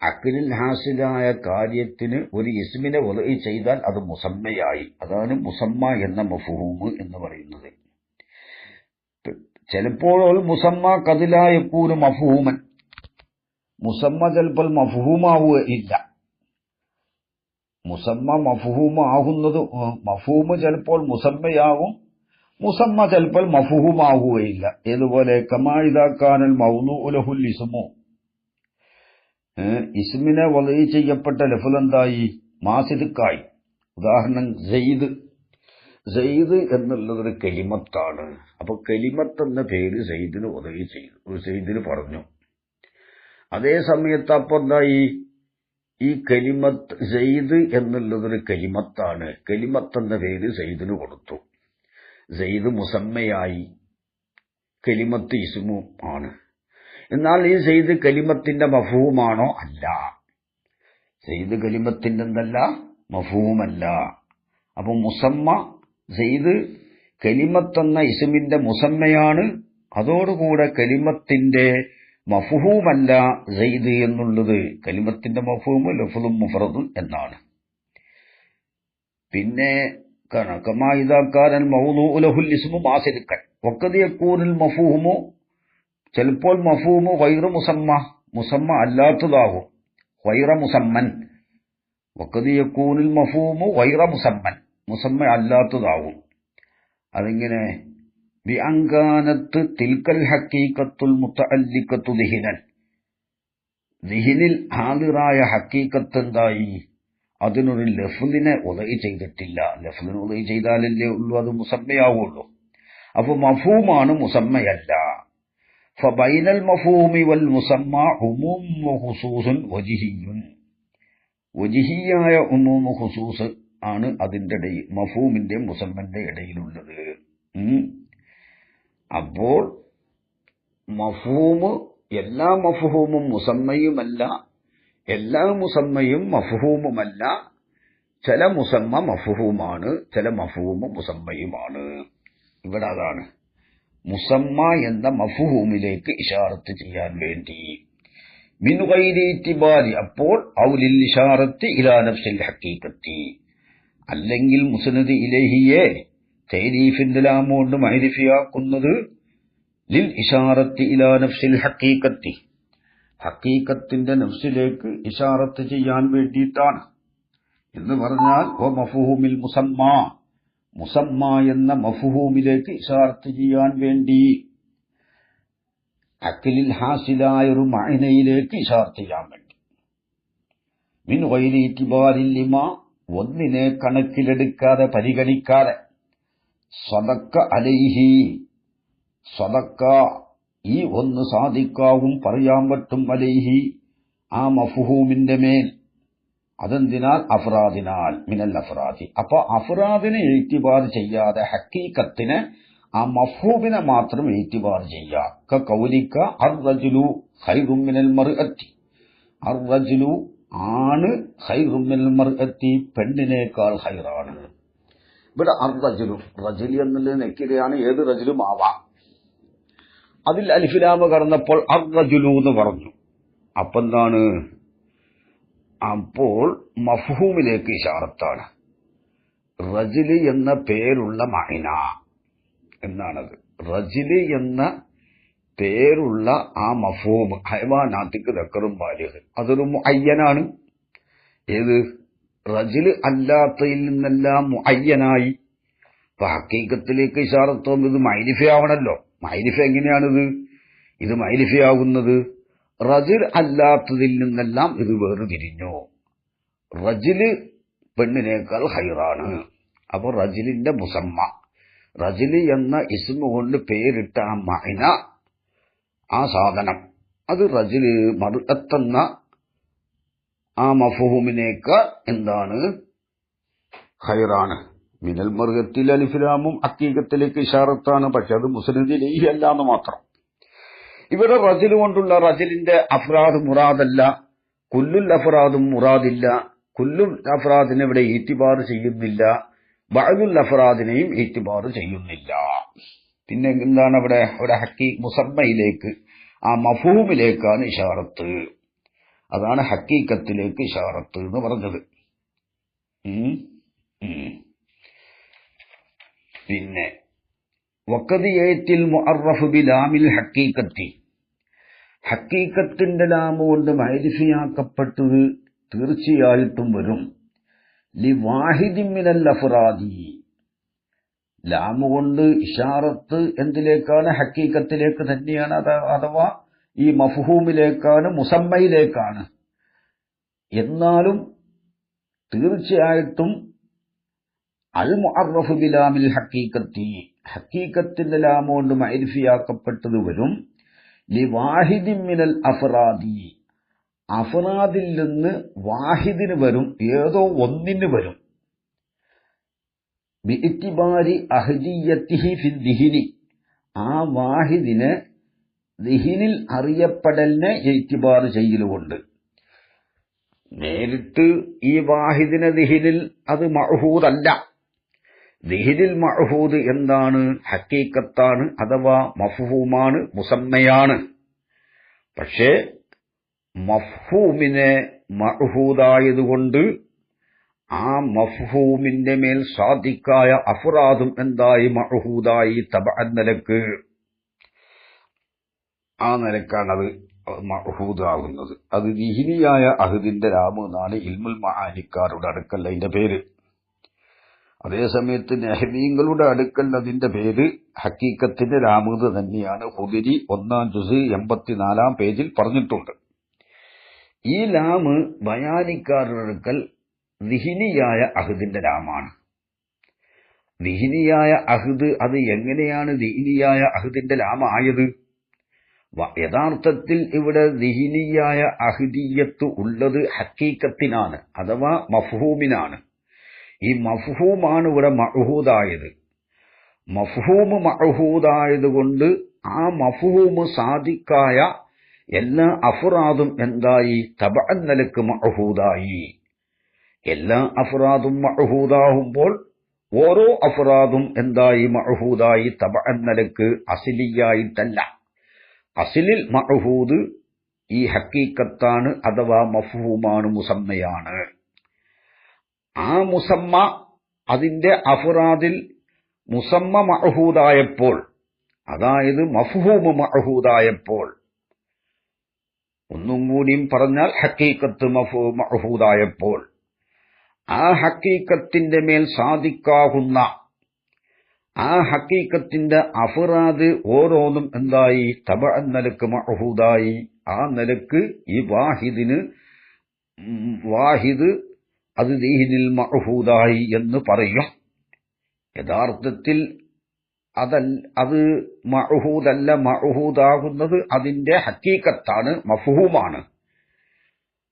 അഖ്ലിൽ ഹാസിലായ കാര്യത്തിന് ഒരു ഇസ്മിനെ വദഇ ചെയ്താൽ അത് മുസമ്മയായി. അതാണ് മുസമ്മ എന്ന മഫ്ഹൂമ് എന്ന് പറയുന്നത്. ചിലപ്പോൾ മുസമ്മ ഖദ് ലാ യകൂനു മഫ്ഹൂമൻ, മുസമ്മ ചിലപ്പോൾ മഫ്ഹൂമാവുകയില്ല. മുസമ്മ മഫ്ഹൂമാകുന്നത്, മഫ്ഹൂമ് ചിലപ്പോൾ മുസമ്മയാകും, മുസമ്മ ചിലപ്പോൾ മഫ്ഹൂമാവുകയില്ല. ഏതുപോലെ കമാ ഇദാ കാനൽ മൗദൂഉ ലഹുൽ ഇസ്മു, ഇസ്മിനെ വദഇ ചെയ്യപ്പെട്ട ലഫ്ള് എന്തായി? മാസിദ്ക്കായി. ഉദാഹരണം സെയ്ദ്, സെയ്ദ് എന്നുള്ളതൊരു കലിമത്താണ്. അപ്പൊ കലിമത്ത് എന്ന പേര് സെയ്ദിന് വദഇ ചെയ്തു, ഒരു സെയ്ദിന് പറഞ്ഞു. അതേ സമയത്ത് അപ്പൊ എന്തായി? ഈ കലിമത്ത് സെയ്ദ് എന്നുള്ളതൊരു കലിമത്താണ്, കലിമത്ത് എന്ന പേര് സെയ്ദിന് കൊടുത്തു. സെയ്ദ് മുസമ്മയായി, കലിമത്ത് ഇസ്മു ആണ്. എന്നാൽ ഈ സെയ്ദ് കലിമത്തിന്റെ മഫ്ഹൂമാണോ? അല്ല. സെയ്ദ് കലിമത്തിന്റെ എന്തല്ല? മഫ്ഹൂമല്ല. അപ്പൊ മുസമ്മ സെയ്ദ് കലിമത്തെന്ന ഇസ്മിന്റെ മുസമ്മയാണ്, അതോടുകൂടെ കലിമത്തിന്റെ മഫ്ഹൂമല്ല സെയ്ദ് എന്നുള്ളത്. കലിമത്തിന്റെ മഫ്ഹൂമ് ലഫ്ളും മുഫ്റദുൻ എന്നാണ്. പിന്നെ കമാ ഇദാ കാനൽ മൗദൂഉ ലഹുൽ ഇസ്മു മാസിദ്കൻ വഖദ് യകൂനുൽ മഫ്ഹൂമു, ചിലപ്പോൾ മഫ്ഹൂമ് ഗൈറു മുസമ്മ, മുസമ്മ അല്ലാത്തതാകും. ഗൈറ മുസമ്മൻ, വഖദ് യകൂനുൽ മഫ്ഹൂമു ഗൈറ മുസമ്മൻ, മുസമ്മ അല്ലാത്തതാകും. അതിങ്ങനെ ബി അൻകാനത്ത് തിൽക്കൽ ഹഖീഖത്തുൽ മുതഅല്ലിഖത്തു ദിഹിനൻ, ദിഹിനിൽ ഹാദിറായ ഹഖീഖത്ത് എന്തായി? അതിനൊരു ലഫ്ളിനെ വദഇ ചെയ്തിട്ടില്ല. ലഫ്ളിനെ വദഇ ചെയ്താലല്ലേ ഉള്ളൂ അത് മുസമ്മയാവുള്ളൂ. അപ്പൊ മഫ്ഹൂമാണ്, മുസമ്മയല്ല. ഫബൈനൽ മഫ്ഹൂമി വൽ മുസമ്മ ഉമൂം വഖുസൂസുൻ വജിഹിയ്യുൻ, വജിഹിയായ ഉമൂം ഖുസൂസ് ആണ് അതിന്റെ ഇടയിൽ, മഫ്ഹൂമിന്റെ മുസമ്മന്റെ ഇടയിലുള്ളത്. അപ്പോൾ മഫ്ഹൂമ്, എല്ലാ മഫ്ഹൂമും മുസമ്മയുമല്ല, എല്ലാ മുസമ്മയും മഫ്ഹൂമുമല്ല. ചില മുസമ്മ മഫ്ഹൂമാണ്, ചില മഫ്ഹൂമ് മുസമ്മയുമാണ്. ഇവിടെ അതാണ് മുസമ്മ എന്ന മഫ്ഹൂമിലേക്ക് ഇശാറത്ത് ചെയ്യാൻ വേണ്ടി. മിൻ ഗൈരി ഇത്തിബാരി, അപ്പോൾ ഔലിൽ ഇശാറത്തി ഇലാ നഫ്സിൽ ഹഖീഖത്തി, അല്ലെങ്കിൽ മുസ്നദ് ഇലൈഹിയെ തൈരീഫിന്റെ ലാം കൊണ്ട് മഅരിഫയാക്കുന്നത് ലിൽ ഇശാറത്തി ഇലാ നഫ്സിൽ ഹഖീഖത്തി, ഹഖീഖത്തിന്റെ നഫ്സിലേക്ക് ഇശാറത്ത് ചെയ്യാൻ വേണ്ടിയിട്ടാണ്. എന്ന് പറഞ്ഞാൽ വ മഫ്ഹൂമിൽ മുസമ്മ, മുസമ്മ എന്ന മഫ്ഹൂമിലേക്ക് ഇശാറത്ത് ചെയ്യാൻ വേണ്ടി, അഖ്ലിൽ ഹാസിലായ ഒരു മഅനയിലേക്ക് ഇശാറത്ത് ചെയ്യാൻ വേണ്ടി. മിൻ ഗൈരി ഇത്തിബാരിൽ ലിമാ, ഒന്നിനെ കണക്കിലെടുക്കാതെ പരിഗണിക്കാതെ, സദക്ക അലൈഹി, സദക്ക ഈ ഒന്ന് സാധിക്കാവും പറയാൻ പറ്റും, അലൈഹി ആ മഫ്ഹൂമിന്റെ മേൽ, അതെന്തിനാൽ അഫ്രാദിനാൽ മിനൽ അഫ്രാദി. അപ്പൊ അഫ്രാദിനെ എഴുത്തിബാർ ചെയ്യാതെ ഹക്കീക്കത്തിനെ ആ മഫ്ഹൂമിനെ മാത്രം എഴുത്തിബാർ ചെയ്യുക. കൗലിക്ക അർ റജുലു ഖൈറും മിനൽ മർഅത്തി, അർ റജുലു ആണ് ഖൈറും മിനൽ മർഅത്തി പെണ്ണിനേക്കാൾ ഖൈറാണ്. ഇവിടെ അർ റജുലു, റജുലി എന്നുള്ളത് നെക്കിരയാണ്, ഏത് റജുലും ആവാം. അതിൽ അലിഫിലാമ കടന്നപ്പോൾ അർ റജുലു എന്ന് പറഞ്ഞു. അപ്പൊ എന്താണ്? അപ്പോൾ മഫ്ഹൂമിലേക്ക് ഇശാറത്താണ്. റജുലി എന്ന പേരുള്ള മഅന എന്നാണത്. റജുലി എന്ന പേരുള്ള ആ മഫ്ഹൂം ഹൈവാനാത്തിക്ക് ദക്കറും ബാലിഗ്, അതൊരു മുഅയ്യനാണ്. ഏത്? റജുല് അല്ലാത്തയിൽ നിന്നെല്ലാം മുഅയ്യനായി. ഇപ്പൊ ഹക്കീക്കത്തിലേക്ക് ഇശാറത്തോം ഇത് മൈരിഫയാവണല്ലോ. മൈരിഫ എങ്ങനെയാണിത്? ഇത് മൈരിഫയാകുന്നത് റജുൽ അല്ലാത്തതിൽ നിന്നെല്ലാം ഇത് വേർതിരിഞ്ഞു. റജുല് പെണ്ണിനേക്കാൾ ഹൈറാണ്. അപ്പൊ റജുലിന്റെ മുസമ്മ, റജുല് എന്ന ഇസ്മ കൊണ്ട് പേരിട്ട ആ മഅന, ആ സാധനം, അത് റജുല് മർഅത്തെന്ന ആ മഫ്ഹൂമിനേക്കാൾ എന്താണ്? ഹൈറാണ്. മിനൽ മർഅത്തിൽ അലിഫ്ലാമും ഹക്കീക്കത്തിലേക്ക് ഇശാറത്താണ്. പക്ഷെ അത് മുസ്നദിലേഹി അല്ല എന്ന് മാത്രം. ഇവിടെ റജുൽ കൊണ്ടുള്ള റജുലിന്റെ അഫ്രാദ് മുറാദല്ല, കുല്ലുൽ അഫ്രാദും മുറാദില്ല. കുല്ലുൽ അഫ്രാദിനെ ഇവിടെ ഈറ്റിബാർ ചെയ്യുന്നില്ല, ബഅദുൽ അഫ്രാദിനെയും ഈറ്റിബാർ ചെയ്യുന്നില്ല. പിന്നെ എന്താണ് അവിടെ? അവിടെ മുസമ്മയിലേക്ക്, ആ മഫ്ഹൂമിലേക്കാണ് ഇശാറത്ത്. അതാണ് ഹക്കീക്കത്തിലേക്ക് ഇശാറത്ത് എന്ന് പറഞ്ഞത്. പിന്നെ വഖദിയത്തിൽ മുഅറഫ് ബിലാമിൽ ഹക്കീക്കത്തി, ഹക്കീക്കത്തിന്റെ ലാമ് കൊണ്ട് മഅരിഫയാക്കപ്പെട്ടത് തീർച്ചയായിട്ടും വരും. ലിവാഹിദിൻ മിനൽ അഫ്റാദി, ലാമ് കൊണ്ട് ഇശാറത്ത് എന്തിലേക്കാണ്? ഹക്കീക്കത്തിലേക്ക് തന്നെയാണ്. അഥവാ ഈ മഫ്ഹൂമിലേക്കാണ്, മുസമ്മയിലേക്കാണ്. എന്നാലും തീർച്ചയായിട്ടും അൽ മുഅറഫ് ബിലാമിൽ ഹക്കീക്കത്തി, ഹക്കീക്കത്തിന്റെ ലാമ് കൊണ്ട് മഅരിഫയാക്കപ്പെട്ടത് വരും. ലിവാഹിദിൻ മിനൽ അഫ്റാദി, അഫ്റാദിൽ നിന്ന് വാഹിദിന് വരും, ഏതോ ഒന്നിന് വരും. ബിഇത്തിബാരി അഹ്ദിയത്തിഹി ഫിൽ ദിഹിനി, ആ വാഹിദിനെ ദിഹിനിൽ അറിയപ്പെടലിനെ ഇത്തിബാർ ചെയ്യലുകൊണ്ട്. നേരിട്ട് ഈ വാഹിദിനെ ദിഹിനിൽ അത് മഅഹൂദല്ല. ദിഹിനിൽ മഅഹൂദ് എന്താണ്? ഹക്കീക്കത്താണ്, അഥവാ മഫ്ഹൂമാണ്, മുസമ്മയാണ്. പക്ഷേ മഫ്ഹൂമിനെ മഅഹൂദായതുകൊണ്ട് ആ മഫ്ഹൂമിന്റെ മേൽ സാദിക്കായ അഫ്റാദും എന്തായി? മഅഹൂദായി. തബഅൻ നിലക്ക്, ആ നിലക്കാണത് മഅഹൂദാകുന്നത്. അത് ദിഹിനിയായ അഹദിന്റെ ലാമ് എന്നാണ് ഇൽമുൽ മആനിക്കാരുടെ അടുക്കൽ അതിന്റെ പേര്. അതേസമയത്ത് നെഹ്വീങ്ങളുടെ അടുക്കൽ അതിന്റെ പേര് ഹക്കീക്കത്തിന്റെ ലാമ് തന്നെയാണ്. ഖുദരി 1-ാം ജുസ് 84-ാം പേജിൽ പറഞ്ഞിട്ടുണ്ട്. ഈ ലാമ് ബയാനിക്കാരുടെ അടുക്കൽ ദിഹിനിയായ അഹദിന്റെ ലാമാണ്. ദിഹിനിയായ അഹദ്, അത് എങ്ങനെയാണ് ദിഹിനിയായ അഹദിന്റെ ലാമായത്? യഥാർത്ഥത്തിൽ ഇവിടെ ദിഹിനിയായ അഹദിയത്ത് ഉള്ളത് ഹക്കീക്കത്തിനാണ്, അഥവാ മഫ്ഹൂമിനാണ്. ഈ മഫ്ഹൂമാണ് ഇവിടെ മഅഹൂദായത്. മഫ്ഹൂം മഅഹൂദായതുകൊണ്ട് ആ മഫ്ഹൂം സാദിക്കായ എല്ലാ അഫ്റാദും എന്തായി? തബഅൻ നിലക്ക് മഅഹൂദായി. എല്ലാ അഫ്റാദും മഅഹൂദാകുമ്പോൾ ഓരോ അഫ്റാദും എന്തായി? മഅഹൂദായി. തബഅൻ നിലക്ക്, അസ്ലിയായിട്ടല്ല. അസ്ലിൽ മഅഹൂദ് ഈ ഹക്കീക്കത്താണ്, അഥവാ മഫ്ഹൂമാണ്, മുസമ്മയാണ്. ആ മുസമ്മ അതിന്റെ അഫ്റാദിൽ മുസമ്മ മഅഹൂദായപ്പോൾ, അതായത് മഫ്ഹൂം മഅഹൂദായപ്പോൾ, ഒന്നും കൂടിയും പറഞ്ഞാൽ ഹക്കീക്കത്ത് മഅഹൂദായപ്പോൾ, ആ ഹക്കീക്കത്തിന്റെ മേൽ സാദിക്കാകുന്ന ആ ഹക്കീക്കത്തിന്റെ അഫ്റാദ് ഓരോന്നും എന്തായി? തബഅൻ നിലക്ക് മഅഹൂദായി. ആ നിലക്ക് ഈ വാഹിദ് അത് ദീനിൽ മഅഹൂദായി എന്ന് പറയും. യഥാർത്ഥത്തിൽ അത് മഅഹൂദല്ല. മഅഹൂദാകുന്നത് അതിന്റെ ഹക്കീക്കത്താണ്, മഫ്ഹൂമാണ്.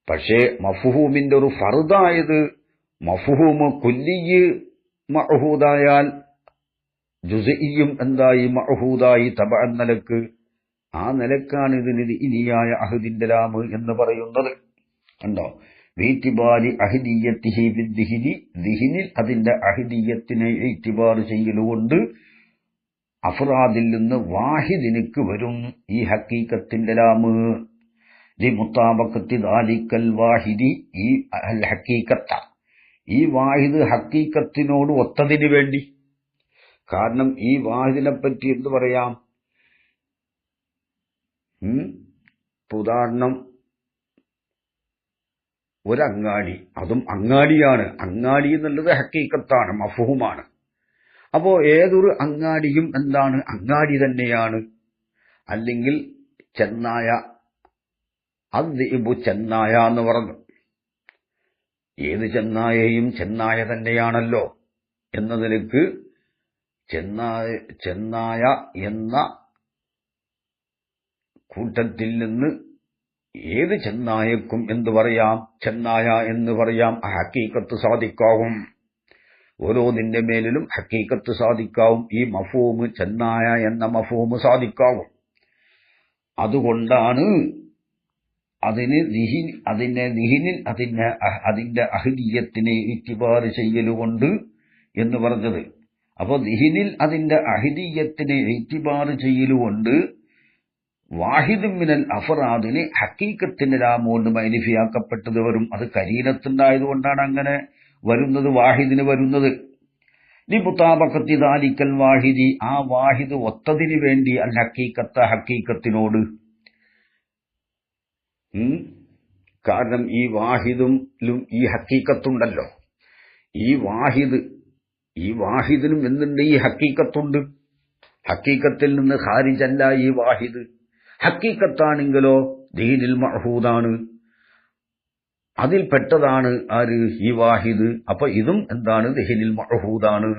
പക്ഷേ മഫ്ഹൂമിന്റെ ഒരു ഫർദായത് മഫ്ഹൂമ് കുല്ലിയ് മഅഹൂദായാൽ ജുസ്ഇയും എന്തായി മഅഹൂദായി തബഅൻ നിലക്ക്. ആ നിലക്കാണ് ഇതിന് ദിനിയായ അഹദിന്റെ ലാമ് എന്ന് പറയുന്നത്. കണ്ടോ? വീറ്റിബാരി അഹദിയത്തിഹി ബിദ്ദിഹിനി, ദിഹിനിൽ അതിന്റെ അഹദിയത്തിനെ ഇത്തിബാർ ചെയ്യലുകൊണ്ട് അഫ്റാദിൽ നിന്ന് വാഹിദിനിക്ക് വരും ഈ ഹക്കീക്കത്തിന്റെ ലാമ്. ലിമുത്താബഖത്തി ദാലിക്കൽ വാഹിദി, ഈ അൽ ഹക്കീക്കത്ത, ഈ വാഹിദ് ഹക്കീക്കത്തിനോട് ഒത്തതിന് വേണ്ടി. കാരണം ഈ വാഹിദിനെ പറ്റി എന്ത് പറയാം? ഉദാഹരണം, ഒരങ്ങാടി, അതും അങ്ങാടിയാണ്. അങ്ങാടി എന്നുള്ളത് ഹക്കീക്കത്താണ്, മഫ്ഹൂമാണ്. അപ്പോ ഏതൊരു അങ്ങാടിയും എന്താണ്? അങ്ങാടി തന്നെയാണ്. അല്ലെങ്കിൽ ചെന്നായ, അദ്ദിബു ചെന്നായ എന്ന് പറഞ്ഞു. ഏത് ചെന്നായയും ചെന്നായ തന്നെയാണല്ലോ എന്നതിലേക്ക് ചെന്നായ എന്ന കൂട്ടത്തിൽ നിന്ന് ഏത് ചെന്നായക്കും എന്തു പറയാം? ചെന്നായ എന്ന് പറയാം. ഹക്കീക്കത്ത് സാധിക്കാവും. ഓരോന്നിന്റെ മേലിലും ഹക്കീക്കത്ത് സാധിക്കാവും. ഈ മഫ്ഹൂമ് ചെന്നായ എന്ന മഫ്ഹൂമ് സാധിക്കാവും. അതുകൊണ്ടാണ് അതിന് ദിഹിനിൽ അതിന്റെ അഹദിയത്തിനെ ഇത്തിബാർ ചെയ്യലുകൊണ്ട് എന്ന് പറഞ്ഞത്. അപ്പൊ ദിഹിനിൽ അതിന്റെ അഹദിയത്തിനെ ഇത്തിബാർ ചെയ്യലുകൊണ്ട് വാഹിദ് മിനൽ അഫ്റാദിന് ഹക്കീക്കത്തിന്റെ ലാമോണ്ട് മൈനിഫിയാക്കപ്പെട്ടത് വരും. അത് കരീനത്തുണ്ടായതുകൊണ്ടാണ് അങ്ങനെ വരുന്നത്, വാഹിദിന് വരുന്നത്. ലിമുത്താബഖത്തി ദാലിക്കൽ വാഹിദി, ആ വാഹിദ് ഒത്തതിന് വേണ്ടി അൽ ഹക്കീക്കത്ത, ഹക്കീക്കത്തിനോട്. കാരണം ഈ വാഹിദിലും ഈ ഹക്കീക്കത്തുണ്ടല്ലോ. ഈ വാഹിദിനും എന്തുണ്ട്? ഈ ഹക്കീക്കത്തുണ്ട്. ഹക്കീക്കത്തിൽ നിന്ന് ഖാരിജല്ല ഈ വാഹിദ്. ഹക്കീക്കത്താണെങ്കിലോ ദീനിൽ മഅഹൂദാണ്, അതിൽപ്പെട്ടതാണ് ആര്? ഈ വാഹിദ്. അപ്പൊ ഇതും എന്താണ്? ദീനിൽ മഅഹൂദാണ്.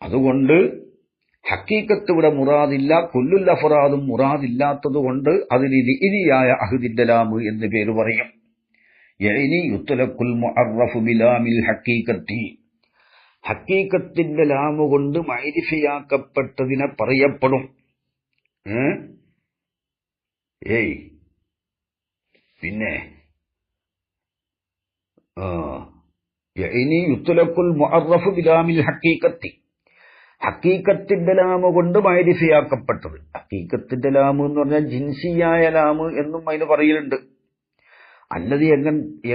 അതുകൊണ്ട് ഹക്കീക്കത്ത് ഇവിടെ മുറാദില്ല, കുല്ലുൽ അഫ്റാദും മുറാദില്ലാത്തത് കൊണ്ട് അതിന് ദിനിയായ അഹദിന്റെ ലാമ് എന്ന് പേര് പറയും. യഅനി യുത്ലഖുൽ മുഅറഫു ബിലാമിൽ ഹക്കീക്കത്തി, ഹക്കീക്കത്തിന്റെ ലാമ് കൊണ്ട് മഅരിഫയാക്കപ്പെട്ടതിനെ പറയപ്പെടും. പിന്നെ യഅനി യുത്ലഖുൽ മുഅറഫു ബിലാമിൽ ഹക്കീക്കത്തി, ഹക്കീക്കത്തിന്റെ ലാമ് കൊണ്ട് മഅരിഫയാക്കപ്പെട്ടത്. ഹക്കീക്കത്തിന്റെ ലാമ് എന്ന് പറഞ്ഞാൽ ജിൻസിയായ ലാമ് എന്നും അതിന് പറയലുണ്ട്. അല്ലത്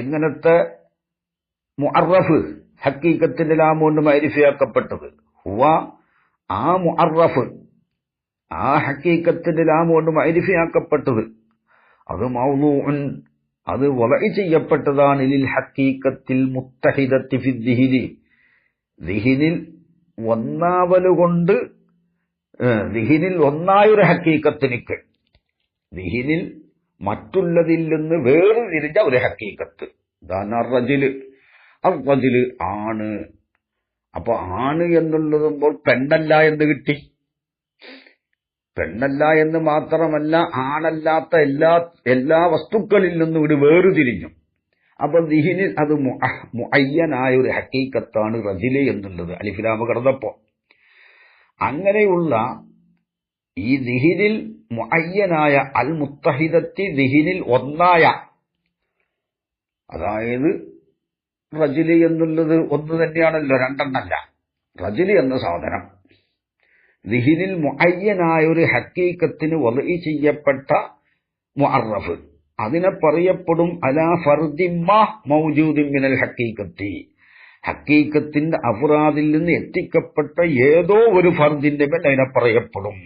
എങ്ങനത്തെ മുഅറഫ്? ഹക്കീക്കത്തിന്റെ ലാമ് കൊണ്ട് മഅരിഫയാക്കപ്പെട്ടത് ഹുവ, ആ മുഅറഫ്, ആ ഹക്കീക്കത്തിന്റെ ലാമ് കൊണ്ട് മഅരിഫയാക്കപ്പെട്ടത് അത് മൗദൂഉൻ, അത് വളഇ ചെയ്യപ്പെട്ടതാണ്. ലിൽ ഹക്കീക്കത്തിൽ മുത്തഹിദത്തി ഫി ദിഹിനി, ദിഹിനിൽ ഒന്നാവലുകൊണ്ട്, ദിഹിനിൽ ഒന്നായൊരു ഹക്കീക്കത്തിനിക്ക്, ദിഹിനിൽ മറ്റുള്ളതിൽ നിന്ന് വേർതിരിഞ്ഞ ഒരു ഹക്കീക്കത്ത്. റജുല് ആണ്. അപ്പൊ ആണ് എന്നുള്ളതുമ്പോൾ പെണ്ണല്ല എന്ന് കിട്ടി. പെണ്ണല്ല എന്ന് മാത്രമല്ല, ആണല്ലാത്ത എല്ലാ വസ്തുക്കളിൽ നിന്നും ഇവിടെ വേർതിരിഞ്ഞു. അപ്പൊ ദിഹിനിൽ അത് മുഅയ്യനായ ഒരു ഹക്കീക്കത്താണ് റജുല് എന്നുള്ളത്. അലിഫിലാമ കടന്നപ്പോ അങ്ങനെയുള്ള ഈ ദിഹിനിൽ മുഅയ്യനായ അൽ മുത്തഹിദത്തി, ദിഹിനിൽ ഒന്നായ, അതായത് റജുല് എന്നുള്ളത് ഒന്ന് തന്നെയാണല്ലോ, രണ്ടെണ്ണല്ല. റജുല് എന്ന സാധനം ദിഹിനിൽ മുഅയ്യനായ ഒരു ഹക്കീക്കത്തിന് വളഇ ചെയ്യപ്പെട്ട മുഅറഫ്, അതിനെ പറയപ്പെടും അലാ ഫർദിമ്മ മൗജൂദിൻ മിനൽ ഹക്കീക്കത്തി, ഹക്കീക്കത്തിന്റെ അഫ്റാദിൽ നിന്ന് എത്തിക്കപ്പെട്ട ഏതോ ഒരു ഫർദിന്റെ മേൽ അതിനെ പറയപ്പെടും.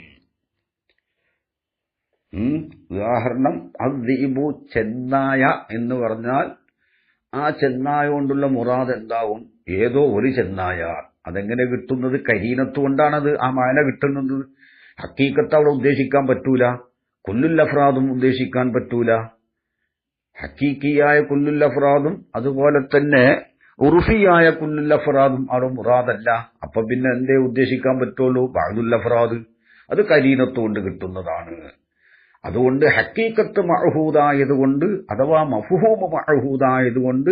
ഉദാഹരണം, അദ്ദീബു ചെന്നായ എന്ന് പറഞ്ഞാൽ ആ ചെന്നായ കൊണ്ടുള്ള മുറാദ് എന്താവും? ഏതോ ഒരു ചെന്നായ. അതെങ്ങനെ കിട്ടുന്നത്? കരീനത്ത് കൊണ്ടാണത് ആ മാന കിട്ടുന്നത്. ഹക്കീക്കത്ത് അവിടെ ഉദ്ദേശിക്കാൻ പറ്റൂല, കുല്ലുൽ അഫ്റാദും ഉദ്ദേശിക്കാൻ പറ്റൂല. ഹക്കീക്കിയായ കുല്ലുൽ അഫ്റാദും അതുപോലെ തന്നെ ഉറുഫിയായ കുല്ലുൽ അഫ്റാദും അവിടെ മുറാദല്ല. അപ്പൊ പിന്നെ എന്തേ ഉദ്ദേശിക്കാൻ പറ്റുള്ളൂ? ബഅദുൽ അഫ്റാദ്. അത് കരീനത്ത് കൊണ്ട് കിട്ടുന്നതാണ്. അതുകൊണ്ട് ഹക്കീക്കത്ത് മഅഹൂദായതുകൊണ്ട് അഥവാ മഫ്ഹൂമ് മഅഹൂദായതുകൊണ്ട്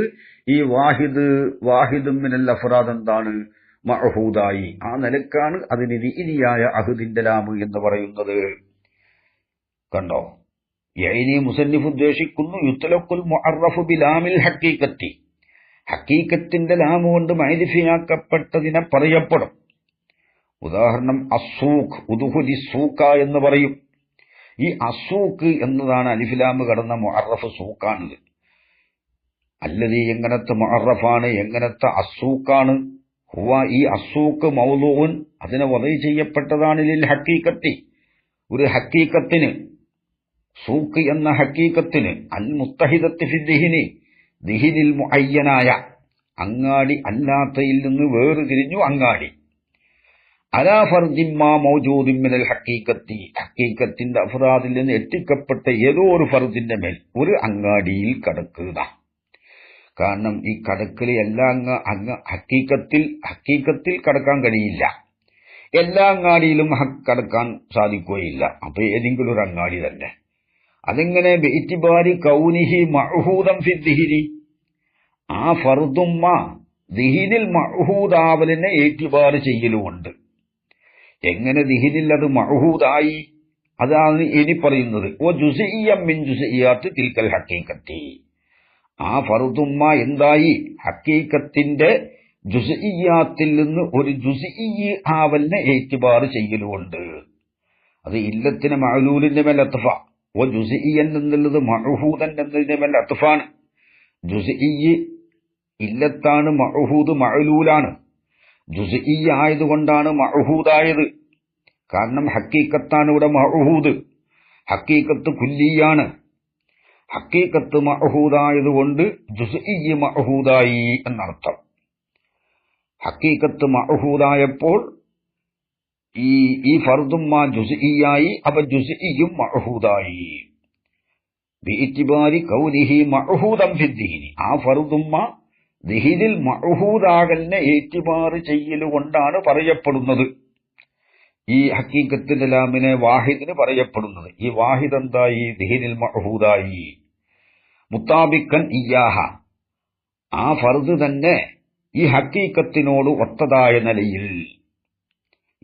ഈ വാഹിദും മിനൽ അഫ്റാദ് എന്താണ് മഅഹൂദായി. ആ നിലക്കാണ് അതിന് ദിഇനിയായ അഹദിന്റെ ലാമ് എന്ന് പറയുന്നത്. കണ്ടോ, യഅനി മുസന്നിഫ് ഉദ്ദേശിക്കുന്നു യുത്ലഖുൽ മുഅറഫു ബിലാമിൽ ഹഖീഖത്തി, ഹഖീഖത്തിന്റെ ലാമ് കൊണ്ട് മഅരിഫയാക്കപ്പെട്ടതിനെ പറയപ്പെടും. ഉദാഹരണം അസ്സൂഖ്, ഉദ്ഖുലി സൂഖ എന്ന് പറയും. ഈ അസൂക്ക് എന്നതാണ് അലിഫിലാമ് കടന്ന മുഅറഫ് സൂക്കാണിത്. അല്ലതി എങ്ങനത്തെ മുഅറഫാണ്, എങ്ങനത്തെ അസൂക്കാണ്. ഹുവ ഈ അസൂക്ക് മൗദൂഉൻ അതിനെ വദഇ ചെയ്യപ്പെട്ടതാണ് ലിൽ ഹഖീഖത്തി ഒരു ഹഖീഖത്തിന്, സൂക്ക് എന്ന ഹഖീഖത്തിന്, അൽ മുത്തഹിദത്തി ഫി ദിഹിനി ദിഹിനിൽ മുഅയ്യനായ അങ്ങാടി അല്ലാത്തയിൽ നിന്ന് വേറുതിരിഞ്ഞു അങ്ങാടി, അലാ ഫർദിമ്മാ മൗജൂദിൻ മിനൽ ഹഖീഖത്തി ഹഖീഖത്തിന്റെ അഫ്റാദിൽ നിന്ന് എത്തിക്കപ്പെട്ട ഏതോ ഒരു ഫർദിന്റെ മേൽ ഒരു അങ്ങാടിയിൽ കടക്കുക. കാരണം ഈ കടക്കല് എല്ലാ ഹഖീഖത്തിൽ കടക്കാൻ കഴിയില്ല, എല്ലാ അങ്ങാടിയിലും കടക്കാൻ സാധിക്കുകയില്ല. അപ്പൊ ഏതെങ്കിലും ഒരു അങ്ങാടി തന്നെ. അതെങ്ങനെ ബിഇത്തിബാരി കൗനിഹി മഅഹൂദൻ ഫി ദിഹിനി, ആ ഫർദുമ്മ ദിഹിനിൽ മഅഹൂദാവലിനെ ഏറ്റിബാർ ചെയ്യലുമുണ്ട്. എങ്ങനെ ദിഹിനിൽ അത് മഅഹൂദായി, അതാണ് ഇനി പറയുന്നത്. ഓ ജുസ്ഇയ്യം മിൻ ജുസ്ഇയ്യാത്തി തിൽക്കൽ ഹഖീഖത്തി, ആ ഫർദുമ്മ എന്തായി ഹഖീഖത്തിന്റെ ജുസ്ഇയ്യാത്തിൽ നിന്ന് ഒരു ജുസ്ഇയ്യ് ആവലിനെ ഏറ്റിബാർ ചെയ്യലുമുണ്ട്. അത് ഇല്ലത്തിന് മഅലൂലിന്റെ മേൽ അത്ഫ. ഓ ജുസ്ഇയ്യൻ എന്നുള്ളത് മഅഹൂദൻ എന്നതിന്റെ മേൽ അത്ഫാണ്. ജുസ്ഇയ്യ് ഇല്ലത്താണ്, മഅഹൂദ് മഅലൂലാണ്. ജുസ്ഇയ്യ് ആയതുകൊണ്ടാണ് മഅഹൂദായത്. കാരണം ഹഖീഖത്താണ് ഇവിടെ മഅഹൂദ്, ഹഖീഖത്ത് കുല്ലിയാണ്. ഹഖീഖത്ത് മഅഹൂദായതുകൊണ്ട് ജുസ്ഇയ്യ് മഅഹൂദായി എന്നർത്ഥം. ഹഖീഖത്ത് മഅഹൂദായപ്പോൾ ഈ ഫർദുമ്മ ജുസ്ഇയ്യായി, അപ്പൊ ജുസ്ഇയ്യും മഅഹൂദായി. ബിഇത്തിബാരി കൗനിഹി മഅഹൂദൻ ഫി ദിഹിനി, ആ ഫർദുമ്മ ദിഹിനിൽ മഅഹൂദാകലിനെ ഏറ്റിബാർ ചെയ്യലുകൊണ്ടാണ് പറയപ്പെടുന്നത്. ഈ ഹഖീഖത്തിന്റെ ലാമിനെ വാഹിദിന് പറയപ്പെടുന്നത്. ഈ വാഹിദ് എന്തായി ദിഹിനിൽ മഅഹൂദായി. മുത്താബിക്കൻ ഇയ്യാഹ, ആ ഫർദ് തന്നെ ഈ ഹഖീഖത്തിനോട് ഒത്തതായ നിലയിൽ.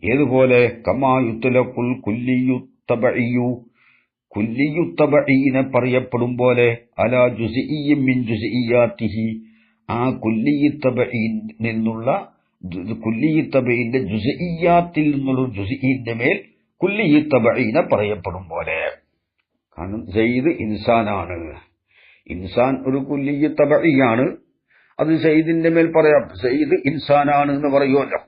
ഏതുപോലെ കമാ യുത്ലഖുൽ കുല്ലിയു തബഇയ്യു, കുല്ലിയു തബഈനെ പറയപ്പെടും പോലെ അലാ ജുസ്ഇയ്യിൻ മിൻ ജുസ്ഇയ്യാത്തിഹി, ആ കുല്ലിയ തബഈൻ നിന്നുള്ള കുല്ലിയ തബഈന്റെ ജുസ്ഇയ്യാത്തിൽ നിന്നുള്ള ജുസ്ഇന്റെ മേൽ കുല്ലിയ തബഈനെ പറയപ്പെടും പോലെ. കാരണം സയ്യിദ് ഇൻസാനാണ്, ഇൻസാൻ ഒരു കുല്ലിയ തബഈയാണ്. അത് സയ്യിദിന്റെ മേൽ പറയാം, സയ്യിദ് ഇൻസാനാണ് എന്ന് പറയുമല്ലോ.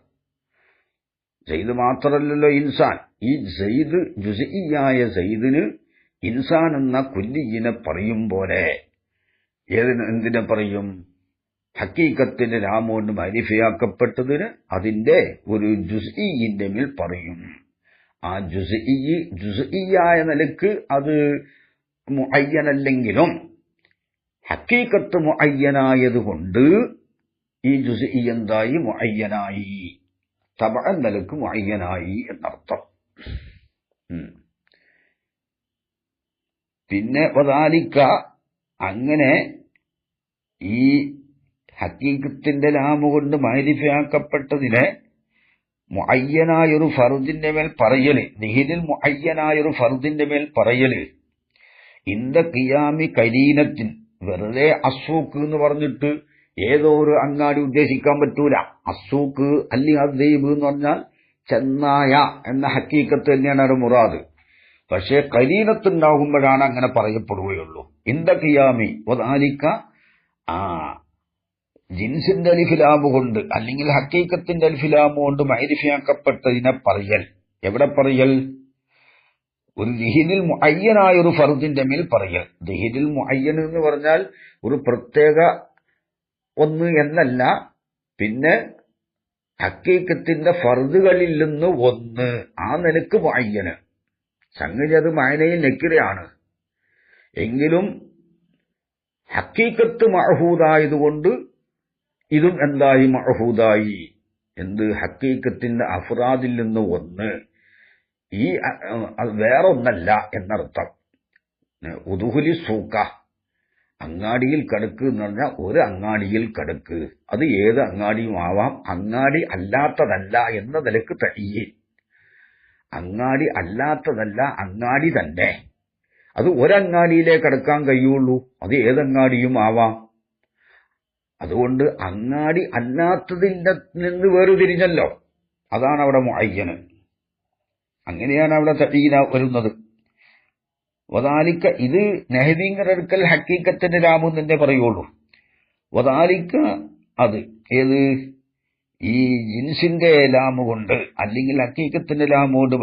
സയ്യിദ് മാത്രമല്ലല്ലോ ഇൻസാൻ. ഈ സയ്യിദ് ജുസ്ഇയായ സയ്യിദിന് ഇൻസാൻ എന്ന കുല്ലിയിനെ പറയും പോലെ എന്തിനെ പറയും? ഹഖീഖത്തിന്റെ ലാമോണ്ട് മഅരിഫയാക്കപ്പെട്ടതിന് അതിന്റെ ഒരു ജുസ്ഇന്റെ മേൽ പറയും. ആ ജുസ്ഇയായ നിലക്ക് അത് മുഅയ്യനല്ലെങ്കിലും ഹഖീഖത്ത് മുഅയ്യനായതുകൊണ്ട് ഈ ജുസ്ഇ എന്തായി? മുഅയ്യനായി, തബഅൻ നിലക്ക് മുഅയ്യനായി എന്നർത്ഥം. പിന്നെ വദാലിക, അങ്ങനെ ഈ ഹഖീഖത്തിന്റെ ലാമ് കൊണ്ട് മഅരിഫയാക്കപ്പെട്ടതിനെ മുഅയ്യനായൊരു ഫർദിന്റെ മേൽ പറയല്, ദിഹിനിൽ മുഅയ്യനായൊരു ഫർദിന്റെ മേൽ പറയല് ഇന്ദ ഖിയാമി കരീനത്തിൻ, വെറുതെ അസ്സൂക്ക് എന്ന് പറഞ്ഞിട്ട് ഏതോ ഒരു അങ്ങാടി ഉദ്ദേശിക്കാൻ പറ്റൂല. അസ്സൂക്ക് അല്ലെങ്കിൽ അദ്ദൈബ് എന്ന് പറഞ്ഞാൽ ചെന്നായ എന്ന ഹഖീഖത്ത് തന്നെയാണ് ഒരു മുറാദ്. പക്ഷേ കരീനത്തുണ്ടാകുമ്പോഴാണ് അങ്ങനെ പറയപ്പെടുകയുള്ളൂ. ഇന്ദ ഖിയാമി വദാലിക, ജിൻസിന്റെ അലിഫിലാമ് കൊണ്ട് അല്ലെങ്കിൽ ഹഖീഖത്തിന്റെ അലിഫിലാമ് കൊണ്ട് മഅരിഫയാക്കപ്പെട്ടതിനെ പറയൽ. എവിടെ പറയൽ? ഒരു ദിഹിനിൽ മുഅയ്യനായ ഒരു ഫർദിന്റെ മേൽ പറയൽ. ദിഹിനിൽ മുഅയ്യൻ എന്ന് പറഞ്ഞാൽ ഒരു പ്രത്യേക ഒന്ന് എന്നല്ല, പിന്നെ ഹഖീഖത്തിന്റെ ഫർദുകളിൽ നിന്ന് ഒന്ന്, ആ നിലക്ക് മുഅയ്യന്. സംഗതി അത് മഅനയിൽ നക്കിറയാണ്. എങ്കിലും ഹഖീഖത്ത് മഅഹൂദായതുകൊണ്ട് ഇതും എന്തായി? മഅഹൂദായി. എന്ത്? ഹഖീഖത്തിന്റെ അഫ്റാദിൽ നിന്ന് ഒന്ന്, ഈ വേറൊന്നല്ല എന്നർത്ഥം. ഉദുഹുലി സൂക്ക, അങ്ങാടിയിൽ കടക്ക് എന്ന് പറഞ്ഞാൽ ഒരു അങ്ങാടിയിൽ കടക്ക്. അത് ഏത് അങ്ങാടിയും ആവാം, അങ്ങാടി അല്ലാത്തതല്ല എന്ന നിലക്ക് തയ്യേ. അങ്ങാടി അല്ലാത്തതല്ല, അങ്ങാടി തന്നെ. അത് ഒരങ്ങാടിയിലേക്ക് കടക്കാൻ കഴിയുള്ളൂ, അത് ഏതങ്ങാടിയും ആവാം. അതുകൊണ്ട് അങ്ങാടി അല്ലാത്തതിൽ നിന്ന് വേർതിരിഞ്ഞല്ലോ, അതാണ് അവിടെ മുഅയ്യന്. അങ്ങനെയാണ് അവിടെ തഈന വരുന്നത്. വദാലിക്ക, ഇത് നെഹദീങ്കരടുക്കൽ ഹക്കീക്കത്തിന്റെ ലാമു തന്നെ പറയുള്ളൂ. വദാലിക്ക, അത് ഏത് ഈ ജിൻസിന്റെ ലാമു കൊണ്ട് അല്ലെങ്കിൽ ഹക്കീക്കത്തിന്റെ ലാമു കൊണ്ട്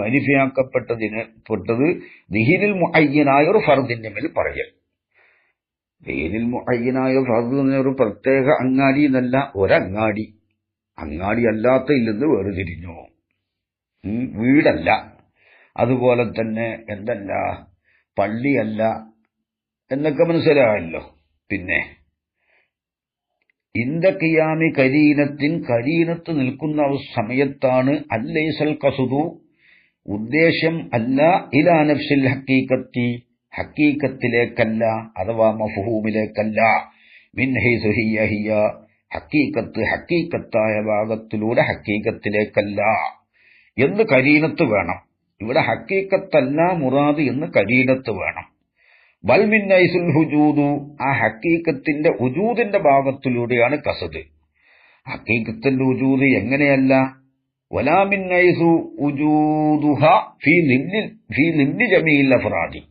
പെട്ടത് ദിഹിനിൽ മുഅയ്യനായ ഒരു ഫർദിന്റെ മേൽ പറയൽ. ദിഹിനിൽ മുഅയ്യനായ ഫർദ് ഒരു പ്രത്യേക അങ്ങാടി എന്നല്ല, ഒരങ്ങാടി. അങ്ങാടി അല്ലാത്തതിൽ നിന്ന് വേർതിരിഞ്ഞു. വീടല്ല, അതുപോലെ തന്നെ എന്തല്ല, പള്ളിയല്ല എന്നൊക്കെ മനസ്സിലായല്ലോ. പിന്നെ ഇന്ദ ഖിയാമി കരീനത്തിൻ, കരീനത്ത് നിൽക്കുന്ന സമയത്താണ് അല്ലൈസൽ ഖസുദു, ഉദ്ദേശം അല്ല, ഇലാ നഫ്സിൽ ഹഖീഖത്തി, ഹഖീഖത്തിലേക്കല്ല, അഥവാ മഫ്ഹൂമിലേക്കല്ല, മിൻ ഹൈസു ഹിയ ഹിയ, ഹഖീഖത്ത് ഹഖീഖത്തായ ഭാഗത്തിലൂടെ ഹഖീഖത്തിലേക്കല്ല എന്ന് കരീനത്ത് വേണം. ഇവിടെ ഹഖീഖത്തല്ല മുറാദ് എന്ന് കരീനത്ത് വേണം. ബൽ മിൻ ഹൈസുൽ ഹുജൂദു, ആ ഹഖീഖത്തിന്റെ ഉജൂദിന്റെ ഭാഗത്തിലൂടെയാണ് ഖസദ്. ഹഖീഖത്തിന്റെ ഉജൂദ് എങ്ങനെയല്ല, വലാ മിൻ ഹൈസു ഉജൂദുഹ ഫീ ലില്ലി ജമീൽ അഫ്റാദി,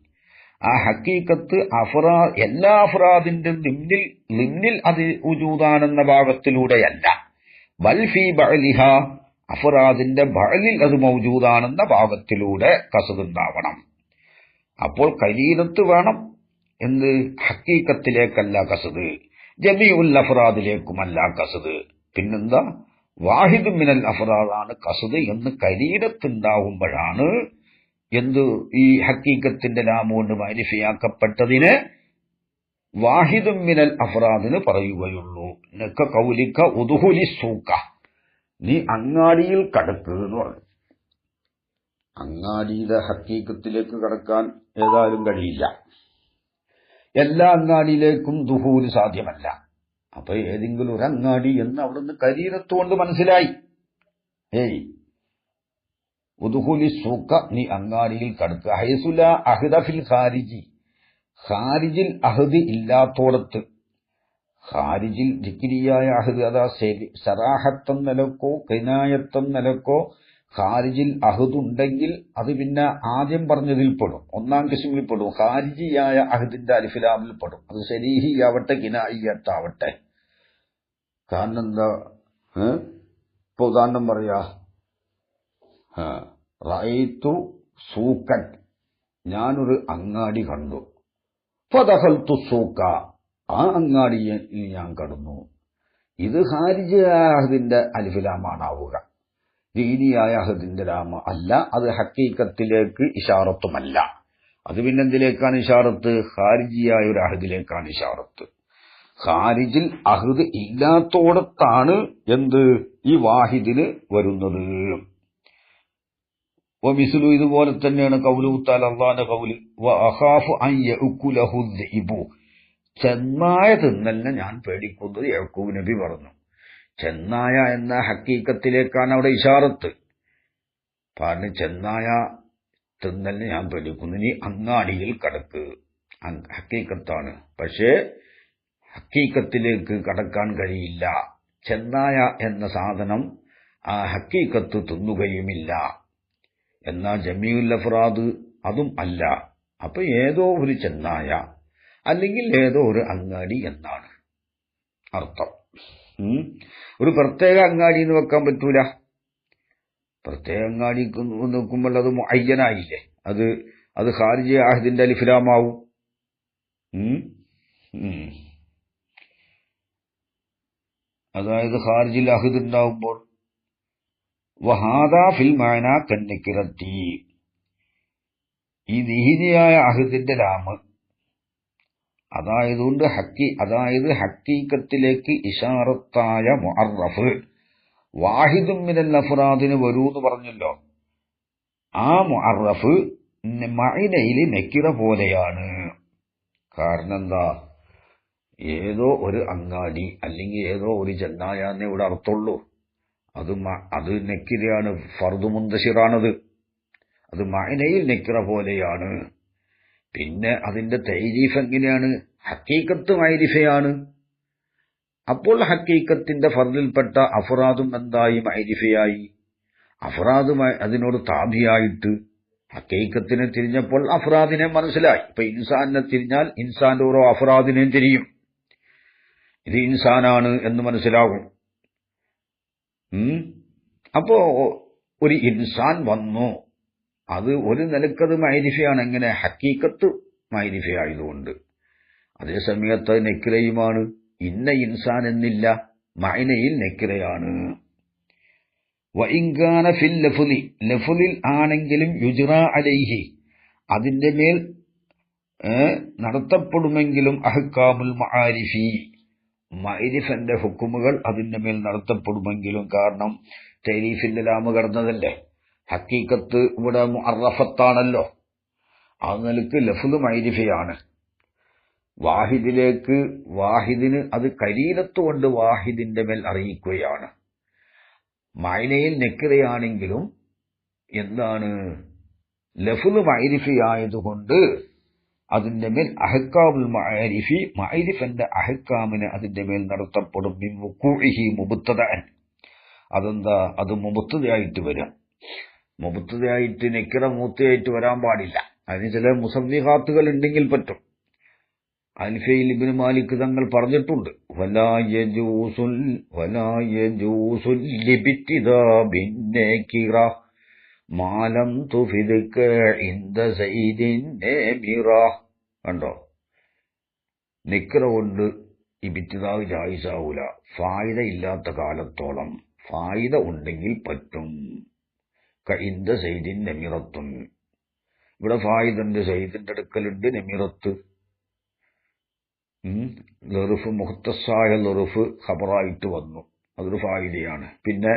ആ ഹഖീഖത്ത് എല്ലാ അഫ്റാദിന്റെ ലിന്നിൽ അത് ഉജൂദാണെന്ന ഭാഗത്തിലൂടെയല്ല. ബൽ ഫീ ബഅലിഹ, അഫ്റാദിന്റെ ബഅലിൽ അത് മൗജൂദാണെന്ന ഭാഗത്തിലൂടെ ഖസദ് ഉണ്ടാവണം. അപ്പോൾ കരീനത്ത് വേണം. എന്ത്? ഹഖീഖത്തിലേക്കല്ല ഖസദ്, ജമീഉൽ അഫ്റാദിലേക്കുമല്ല ഖസദ്. പിന്നെന്താ? വാഹിദ് മിനൽ അഫ്റാദാണ് ഖസദ് എന്ന് കരീനത്തുണ്ടാവുമ്പോഴാണ് എന്ത് ഈ ഹഖീഖത്തിന്റെ ലാമുകൊണ്ട് മഅരിഫയാക്കപ്പെട്ടതിന് വാഹിദ് മിനൽ അഫ്റാദിന് പറയുകയുള്ളൂ. നക ഖൗലിക ഉദ്ഖുലി സൂഖ, നീ അങ്ങാടിയിൽ കടക്ക് എന്ന് പറഞ്ഞു. അങ്ങാടിയിലെ ഹഖീഖത്തിലേക്ക് കടക്കാൻ ഏതായാലും കഴിയില്ല, എല്ലാ അങ്ങാടിയിലേക്കും ദുഹൂല് സാധ്യമല്ല. അപ്പൊ ഏതെങ്കിലും ഒരു അങ്ങാടി എന്ന് അവിടുന്ന് കരീനത്തുകൊണ്ട് മനസ്സിലായി. ഉദ്ഖുലി സൂഖ, നീ അങ്ങാടിയിൽ കടക്കുക. ഹൈസുല അഹ്ദ ഫിൽ ഖാരിജി, ഖാരിജിൽ അഹ്ദ് ഇല്ലാത്തോടത്ത്. ഖാരിജിൽ ദിക്രിയായ അഹ്ദ്, അതാ സറാഹത്തം നിലക്കോ കിനായത്തം നിലക്കോ ഖാരിജിൽ അഹദ് ഉണ്ടെങ്കിൽ അത് പിന്നെ ആദ്യം പറഞ്ഞതിൽ പെടും, ഒന്നാം കിസ്മിൽ പെടും. ഖാരിജിയായ അഹദിന്റെ അലിഫിലാമിൽ പെടും. അത് ശരീഹിയാവട്ടെ കിനായിയത്താവട്ടെ. കാരണം എന്താ? ഇപ്പൊ ഉദാഹരണം പറയാ, റഅയ്തു സൂക്കൻ, ഞാനൊരു അങ്ങാടി കണ്ടു. ഫദഖൽതു സൂക്ക, ആ അങ്ങാടിയിൽ ഞാൻ കടന്നു. ഇത് ഖാരിജിയായ അഹദിന്റെ അലിഫിലാമാണാവുക, ദീനിയായ അഹദിന്റെ ലാമ അല്ല. അത് ഹഖീഖത്തിലേക്ക് ഇശാറത്തുമല്ല. അത് പിന്നെന്തിലേക്കാണ് ഇശാറത്ത്? ഖാരിജിയായ ഒരു അഹദിലേക്കാണ് ഇശാറത്ത്. ഖാരിജിൽ അഹദ് ഇല്ലാത്തോടത്താണ് എന്ത് ഈ വാഹിദിന് വരുന്നത്. വമിസ്ലു, ഇതുപോലെ തന്നെയാണ് ഖൗലു തആല, അല്ലാഹുവിന്റെ ഖൗല്, വഅഖാഫു അൻ യഅകുലഹു ദൈബു, ചെന്നായ തിന്നലിനെ ഞാൻ പേടിക്കുന്നത് യാക്കൂബ് നബി പറഞ്ഞു. ചെന്നായ എന്ന ഹഖീഖത്തിലേക്കാണ് അവിടെ ഇശാറത്ത്. പറഞ്ഞു ചെന്നായ തിന്നലിന് ഞാൻ പേടിക്കുന്നു, നീ അങ്ങാടിയിൽ കടക്ക്. ഹഖീഖത്താണ്, പക്ഷേ ഹഖീഖത്തിലേക്ക് കടക്കാൻ കഴിയില്ല. ചെന്നായ എന്ന സാധനം ആ ഹഖീഖത്ത് തിന്നുകയുമില്ല. എന്നാൽ ജമീഉൽ അഫ്റാദ് അതും അല്ല. അപ്പൊ ഏതോ ഒരു ചെന്നായ അല്ലെങ്കിൽ ഏതോ ഒരു അങ്ങാടി എന്നാണ് അർത്ഥം. ഒരു പ്രത്യേക അങ്ങാടി എന്ന് വെക്കാൻ പറ്റൂല. പ്രത്യേക അങ്ങാടി നോക്കുമ്പോൾ അത് മുഅയ്യനായില്ലേ, അത് ഖാരിജി അഹദിന്റെ അലിഫ്ലാമാവും. അതായത് ഖാരിജിൽ അഹദ് ഉണ്ടാവുമ്പോൾ വഹാദാ ഫിൽ മഅനാ കന്നിക്കിറത്തി, ഈ ദീനിയായ അഹദിന്റെ ലാമ് അതായത് ഹഖീഖത്തിലേക്ക് ഇശാറത്തായ മുഅറഫ് വാഹിദും മിനൽ അഫ്റാദിന് വരൂന്ന് പറഞ്ഞല്ലോ. ആ മുഅറഫ് മഅനയിൽ നെക്കിറ പോലെയാണ്. കാരണം എന്താ, ഏതോ ഒരു അങ്ങാടി അല്ലെങ്കിൽ ഏതോ ഒരു ജന്നായാന്നേ ഇവിടെ അർത്ഥമുള്ളൂ. അത് നെക്കിറയാണ്, ഫർദു മുന്തശിറാണത്. അത് മഅനയിൽ നെക്കിറ പോലെയാണ്. പിന്നെ അതിന്റെ തൈരീഫ് എങ്ങനെയാണ്? ഹക്കീക്കത്ത് മഅരിഫയാണ്. അപ്പോൾ ഹക്കീക്കത്തിന്റെ ഫർദിൽപ്പെട്ട അഫ്റാദും എന്തായി? മഅരിഫയായി. അഫ്റാദ് അതിനോട് താബിയായിട്ട് ഹക്കീക്കത്തിനെ തിരിഞ്ഞപ്പോൾ അഫ്റാദിനെ മനസ്സിലായി. ഇപ്പൊ ഇൻസാനിനെ തിരിഞ്ഞാൽ ഇൻസാന്റെ ഓരോ അഫ്റാദിനെയും തിരിയും. ഇത് ഇൻസാനാണ് എന്ന് മനസ്സിലാകും. അപ്പോ ഒരു ഇൻസാൻ വന്നു, അത് ഒരു നിലക്കത് മഅരിഫയാണ്. എങ്ങനെ? ഹക്കീക്കത്ത് മഅരിഫയായതുകൊണ്ട്. അതേസമയത്ത് നെക്കിറയുമാണ്. ഇന്ന ഇൻസാൻ എന്നില്ല, മഅനയിൽ നെക്കിറയാണ്. വഇൻകാന ഫിൽ ലഫ്ളി, ലഫ്ളിൽ ആണെങ്കിലും യുജ്റാ അലൈഹി, അതിന്റെ മേൽ നടത്തപ്പെടുമെങ്കിലും അഹ്കാമുൽ മആരിഫി, മഅരിഫന്റെ ഹുക്കുമുകൾ അതിന്റെ മേൽ നടത്തപ്പെടുമെങ്കിലും. കാരണം തൈരീഫിന്റെ ലാമ് കടന്നതല്ലേ. ഹക്കീക്കത്ത് ഇവിടെ മുഅറഫത്താണല്ലോ. ആ നിലക്ക് ലഫ്ള് മഅരിഫയാണ്. വാഹിദിലേക്ക്, വാഹിദിന് അത് കരീനത്ത് കൊണ്ട് വാഹിദിന്റെ മേൽ അറിയിക്കുകയാണ്. മഅനയിൽ നെക്കിറയാണെങ്കിലും എന്താണ്? ലഫ്ള് മഅരിഫയായതുകൊണ്ട് അതിന്റെ മേൽ അഹ്കാമുൽ മഅരിഫി, മഅരിഫന്റെ അഹ്കാമിന് അതിന്റെ മേൽ നടത്തപ്പെടും. മിൻ വുഖൂഇഹി മുബ്തദഅൻ, അതെന്താ? അത് മുബ്തദയായിട്ട് വരാം. മുബ്തദയായിട്ട് നെക്കിറ മൂത്തയായിട്ട് വരാൻ പാടില്ല. അതിന് ചില മുസവ്വിഖാത്തുകൾ ഉണ്ടെങ്കിൽ പറ്റും. അൽഫയിൽ ഇബ്നു മാലിക് തങ്ങൾ പറഞ്ഞിട്ടുണ്ട്, വലാ യജൂസുൽ ലിബ്തിദാ ബിന്നകിറ മാലം തുഫിദ്ക ഇൻദ സൈദിൻ നമിറ. കണ്ടോ? നിക്റ കൊണ്ട് ഇബ്തിദാ ജായിസാവൂല, ഫായിദ ഇല്ലാത്ത കാലത്തോളം. ഫായിദ ഉണ്ടെങ്കിൽ പറ്റും. ഇൻദ സൈദിൻ നമിറത്തുൻ, ഇവിടെ ഫായിദുണ്ട്, സൈദിന്റെ അടുക്കലുണ്ട് നമിറത്ത്. ലറുഫ് മുഖ്തസായ ലറുഫ് ഖബറായിട്ട് വന്നു, അതൊരു ഫായിദയാണ്. പിന്നെ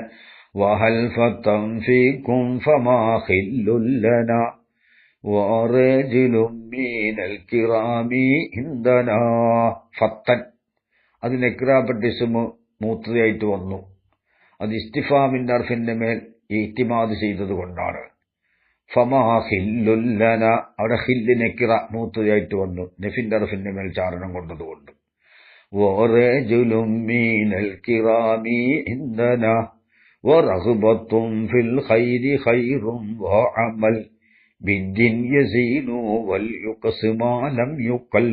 വഹൽ ഫതം ഫീകും ഫമാ ഖില്ലുൽ ലനാ വറജുലും മിനൽ കിറാമി ഇൻദനാ. ഫത്തൻ, അത് നെക്റാപ്പെട്ട ഇസ്മു മൂത്തയായിട്ട് വന്നു. അത് ഇസ്തിഫാമിന്റെ അർഫിന്റെ മേൽ ഇഹ്തിമാദ് ചെയ്തത് കൊണ്ടാണ്. ഫമാ ഖില്ലുൽ ലനാ, അവിടെ ഖില്ല് നെക്കിറ മൂത്തയായിട്ട് വന്നു, നെഫിന്റെ അർഫിന്റെ മേൽ ചാരണം കൊണ്ടതുകൊണ്ട്. വറജുലും മിനൽ കിറാമി ഇൻദനാ വറഗ്ബത്തും ഫിൽ ഖൈരി ഖൈറും വഅമൽ ബിദ്ദിൻ യസീനു വൽ യുഖ്സിമാ ലം യുഖൽ.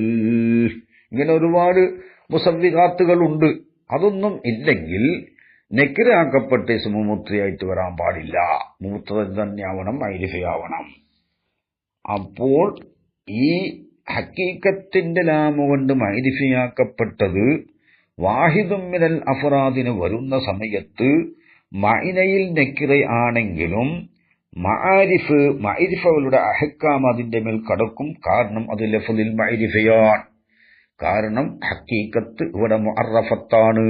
ഇങ്ങനെ ഒരുപാട് മുസവ്വിഖാത്തുകളുണ്ട്. അതൊന്നും ഇല്ലെങ്കിൽ നെക്കിറാക്കപ്പെട്ട ഇസ്മു മൂത്തയായിട്ട് വരാൻ പാടില്ല. മൂത്തത് തന്നെയാവണം, മഅരിഫയാവണം. അപ്പോൾ ഈ ഹക്കീക്കത്തിന്റെ ലാമ കൊണ്ട് മഅരിഫയാക്കപ്പെട്ടത് വാഹിദും മിനൽ അഫ്റാദിന് വരുന്ന സമയത്ത് മഅനയിൽ നെക്കിറ ആണെങ്കിലും മഅരിഫകളുടെ അഹ്കാം അതിന്റെ മേൽ കടക്കും. കാരണം അത് ലഫ്ളിൽ മഅരിഫയാണ്. കാരണം ഹക്കീക്കത്ത് ഇവിടെ മുഅറഫത്താണ്.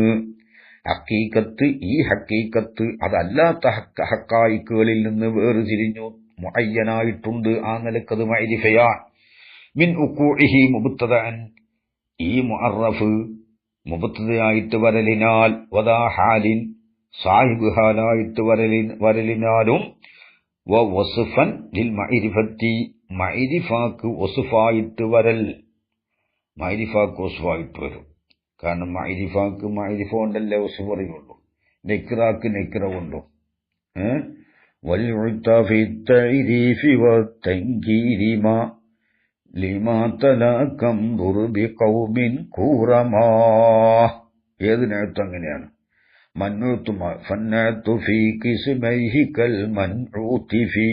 ഹക്കീക്കത്ത്, ഈ ഹക്കീക്കത്ത് അതല്ലാത്ത ഹക്കായിക്കുകളിൽ നിന്ന് വേർതിരിഞ്ഞു മുഅയ്യനായിട്ടുണ്ട്. ആ നിലക്കത് മഅരിഫയാണ്. മിൻ ഉഖൂഇഹി മുബ്തദഅൻ, ഈ മുഅറഫ് മുബ്തദയായിട്ട് വരലിനാൽ, വദാ ഹാലിൻ സാഹിബ് ഹാലായിട്ട് വരലിനാലും, വസ്ഫൻ ലിൽ മഅരിഫത്തി, മഅരിഫാക്ക് വസ്ഫായിട്ട് വരൽ, മഅരിഫാക്ക് വസ്ഫായിട്ട് വരും. കാരണം മഅരിഫാക്ക് മഅരിഫ കൊണ്ടല്ലേ വസ്ഫ് പറയുള്ളൂ, നെക്റാക്ക് നെക്റ കൊണ്ടോ. വൽഉത ഫി തഅരീഫി വതൻകീരി മാ ലിമാ തലകം ബുർബി ഖൗമിൻ കൂറമാ. ഏത് നേരത്തും അങ്ങനെയാണ്. മൻഉതുമാ ഫന്നഅതു ഫീ ഖിസ്മൈഹി കൽ മൻഉതി ഫീ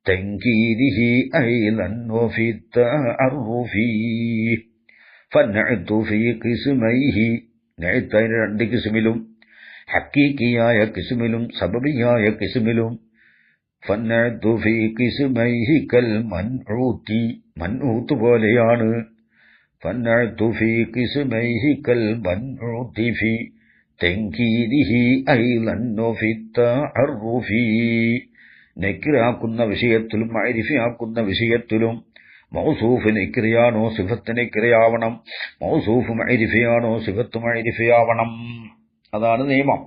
തൻകീരിഹി ഐലൻ വഫി തഅറുഫി. ഫന്നഅതു ഫീ ഖിസ്മൈഹി, നഅതൈന രണ്ട് കിസ്മിലും, ഹഖീഖിയായ കിസ്മിലും സബബിയായ കിസ്മിലും. ഫന്നഅതു ഫീ ഖിസ്മൈഹി കൽ മൻഉതി, മൻഊത്ത് പോലെയാണ്. ഫന്നഅതു ഫീ ഖിസ്മൈഹി കൽ മൻഉതി ഫീ തൻകീരിഹി ഐലൻ വഫി തഅറുഫി. നെക്കിറാക്കുന്ന വിഷയത്തിലും മഅരിഫയാക്കുന്ന വിഷയത്തിലും മൗസൂഫ് നെക്കിറയാണോ സിഫത്ത് നെക്കിറയാവണം, മൗസൂഫ് മഅരിഫയാണോ സിഫത്ത് മഅരിഫയാവണം. അതാണ് നിയമം.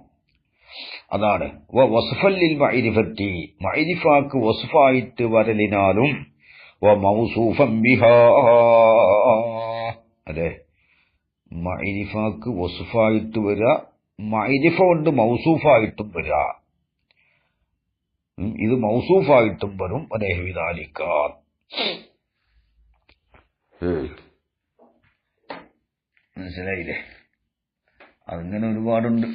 അതാണ് വസ്ഫല്ലിൽ മഅരിഫത്തി, മഅരിഫാക്ക് വസ്ഫായിട്ട് വരലിനാലും വമൗസൂഫൻ ബിഹാ, അതെ മഅരിഫാക്ക് വസ്ഫായിട്ട് വരിക, മഅരിഫ കൊണ്ട് മൗസൂഫായിട്ടും വരിക, ഇത് മൗസൂഫായിട്ടും വരും. വനഹ്വി ദാലിക. മനസ്സിലായില്ലേ? അങ്ങനെ ഒരുപാടുണ്ട്.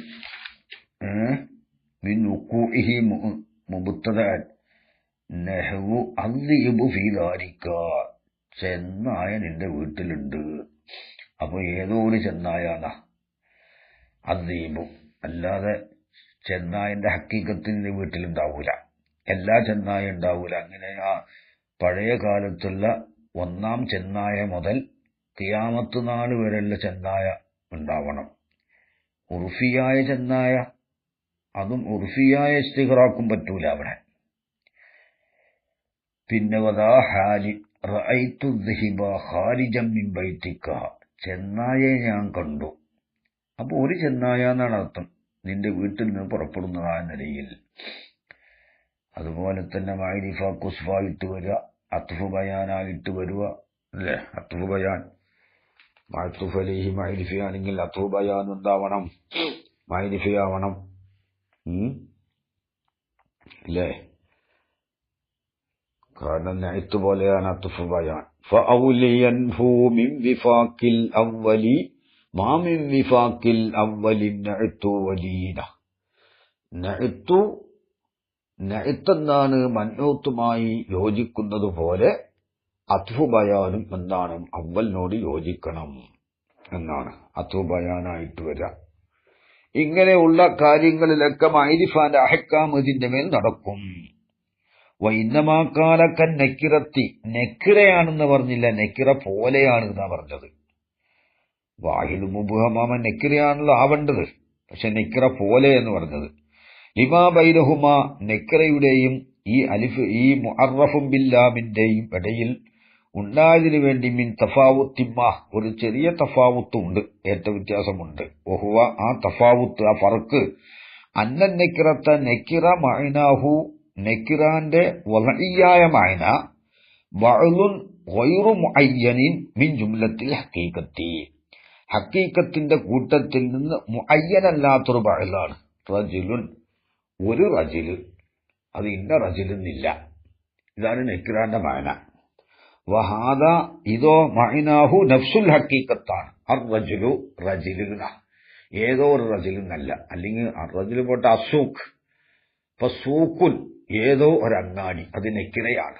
ചെന്നായ നിന്റെ വീട്ടിലുണ്ട്. അപ്പൊ ഏതോ ഒരു ചെന്നായാണ് അദ്ദീബു, അല്ലാതെ ചെന്നായന്റെ ഹക്കീക്കത്തിന്റെ വീട്ടിലുണ്ടാവൂല, എല്ലാ ചെന്നായ ഉണ്ടാവൂല. അങ്ങനെ ആ പഴയ കാലത്തുള്ള ഒന്നാം ചെന്നായ മുതൽ ഖിയാമത്ത് നാൾ വരെയുള്ള ചെന്നായ ഉണ്ടാവണം. ഉർഫിയായ ചെന്നായ, അതും ഉർഫിയായ ഇസ്തിഗ്റാഖും പറ്റൂല അവിടെ. പിന്നെ വദാ ഹാലി റഅയ്തു ദഹിബ ഖാരിജൻ മിൻ ബൈതിക, ചെന്നായെ ഞാൻ കണ്ടു. അപ്പൊ ഒരു ചെന്നായ എന്നാണ് അർത്ഥം, നിന്റെ വീട്ടിൽ നിന്ന് പുറപ്പെടുന്നതായ നിലയിൽ. അതുപോലെ തന്നെ മഅരിഫ കുസ്ഫായിട്ട് വരിക, അത്ഫ് ബയാനായിട്ട് വരിക, അല്ലേ? അത്ഫ് ബയാൻ മഅ്തുഫ് അലൈഹി മഅരിഫയാണെങ്കിൽ അത്ഫ് ബയാൻ ഉണ്ടാവണം, മഅരിഫയാവണം, അല്ലേ? കാരണം നഅ്തു പോലെയാണ് അത്ഫ് ബയാൻ. ഫഔലിയൻഫു മിൻ വിഫാഖിൽ അവ്വലി മാ മിൻ വിഫാഖിൽ അവ്വലി നഅ്തു വലീന. നഅ്തെന്നാണ് മൻഊത്തുമായി യോജിക്കുന്നത് പോലെ അത്ഫ് ബയാനും എന്താണ് അവ്വലിനോട് യോജിക്കണം എന്നാണ് അത്ഫ് ബയാനായിട്ട് വരിക. ഇങ്ങനെയുള്ള കാര്യങ്ങളിലൊക്കെ മഅരിഫാന്റെ അഹ്കാം ഇതിന്റെ മേൽ നടക്കും. വൈന്നമാക്കാലക്കൻ നെക്കിറത്തി, നെക്കിറയാണെന്ന് പറഞ്ഞില്ല, നെക്കിറ പോലെയാണ് എന്നാ പറഞ്ഞത്. വാഹിദ് മുബ്ഹമാമ നെക്കിറയാണല്ലോ ആവേണ്ടത്, പക്ഷെ നെക്കിറ പോലെ എന്ന് പറഞ്ഞത്. ലിമാ ബൈനഹുമ, നെക്കിറയുടെയും ഈ അലിഫ് ഈ മുഅറഫും ബില്ലാമിന്റെയും ഇടയിൽ ഉണ്ടായതിനു വേണ്ടി മിൻ തഫാവുത്തിമ്മ, ഒരു ചെറിയ തഫാവുത്തുണ്ട്, ഏറ്റ വ്യത്യാസമുണ്ട്. വഹുവ, ആ തഫാവുത്ത്, ആ ഫർക്ക്, അന്ന നെക്കിറത്ത നെക്കിറ മഅനാഹു, നെക്കിറാന്റെ വളഇയായ മഅന ബഅ്ലുൻ ഗൈറു മുഅയ്യനിൻ മിൻ ജുംലത്തിൽ ഹഖീഖത്തി, ഹഖീഖത്തിന്റെ കൂട്ടത്തിൽ നിന്ന് മുഅയ്യനല്ലാത്തൊരു ബഅ്ലാണ്. റജുലുൻ, ഒരു റജുല്, അത് ഇന്ന റജുലെന്നില്ല. ഇതാണ് നെക്കിറാന്റെ മഅന. വഹാദ, ഇതോ മഅനാഹു നഫ്സുൽ ഹഖീഖത്താണ്. അർ റജുലു, റജുലുന, ഏതോ ഒരു റജുലെന്നല്ല. അല്ലെങ്കിൽ റജുല് പോട്ടെ, അസൂഖ്, ഇപ്പൊ സൂക്കുൻ, ഏതോ ഒരങ്ങാടി, അത് നെക്കിറയാണ്.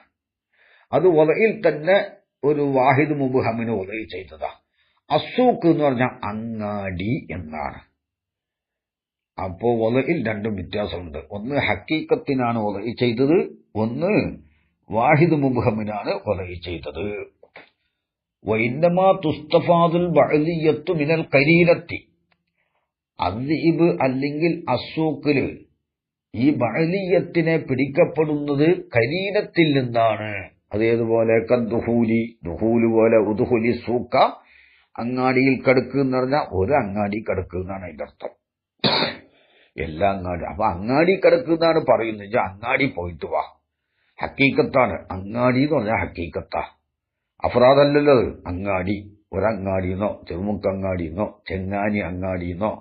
അത് വലയിൽ തന്നെ ഒരു വാഹിദ് മുബ്ഹമിന് വലയി ചെയ്തതാ. അസൂഖ് എന്ന് പറഞ്ഞാൽ അങ്ങാടി എന്നാണ്. അപ്പോ വലയിൽ രണ്ടും വ്യത്യാസമുണ്ട്. ഒന്ന് ഹക്കീക്കത്തിനാണ് വലയി ചെയ്തത്, ഒന്ന് വാഹിദ് മുബ്ഹമിനാണ് വലയി ചെയ്തത്. വഇന്നമാ തുസ്തഫാദുൽ ബഅലിയത്തു മിനൽ ഖരീനത്തി, അദ്ദീബ് അല്ലെങ്കിൽ അസൂഖില് ഈ ബഅലിയത്തിനെ പിടിക്കപ്പെടുന്നത് കരീനത്തിൽ നിന്നാണ്. അതേതുപോലെ കദ്ദുഹൂലി, ദുഹൂല് പോലെ, ഉദ്ഹുലി സൂക്ക, അങ്ങാടിയിൽ കടക്കുക എന്ന് പറഞ്ഞാൽ ഒരു അങ്ങാടി കടക്കുക എന്നാണ് അതിന്റെ അർത്ഥം. എല്ലാ അങ്ങാടി, അപ്പൊ അങ്ങാടി കടക്കുന്നതാണ് പറയുന്നത്, അങ്ങാടി പോയിട്ട് വാ. ഹക്കീക്കത്താണ് അങ്ങാടി എന്ന് പറഞ്ഞാൽ ഹക്കീക്കത്താ, അഫ്രാദല്ലല്ലോ അങ്ങാടി. ഒരങ്ങാടിന്നോ ചെറുമുക്ക് അങ്ങാടിന്നോ ചെങ്ങാനി അങ്ങാടിന്നോ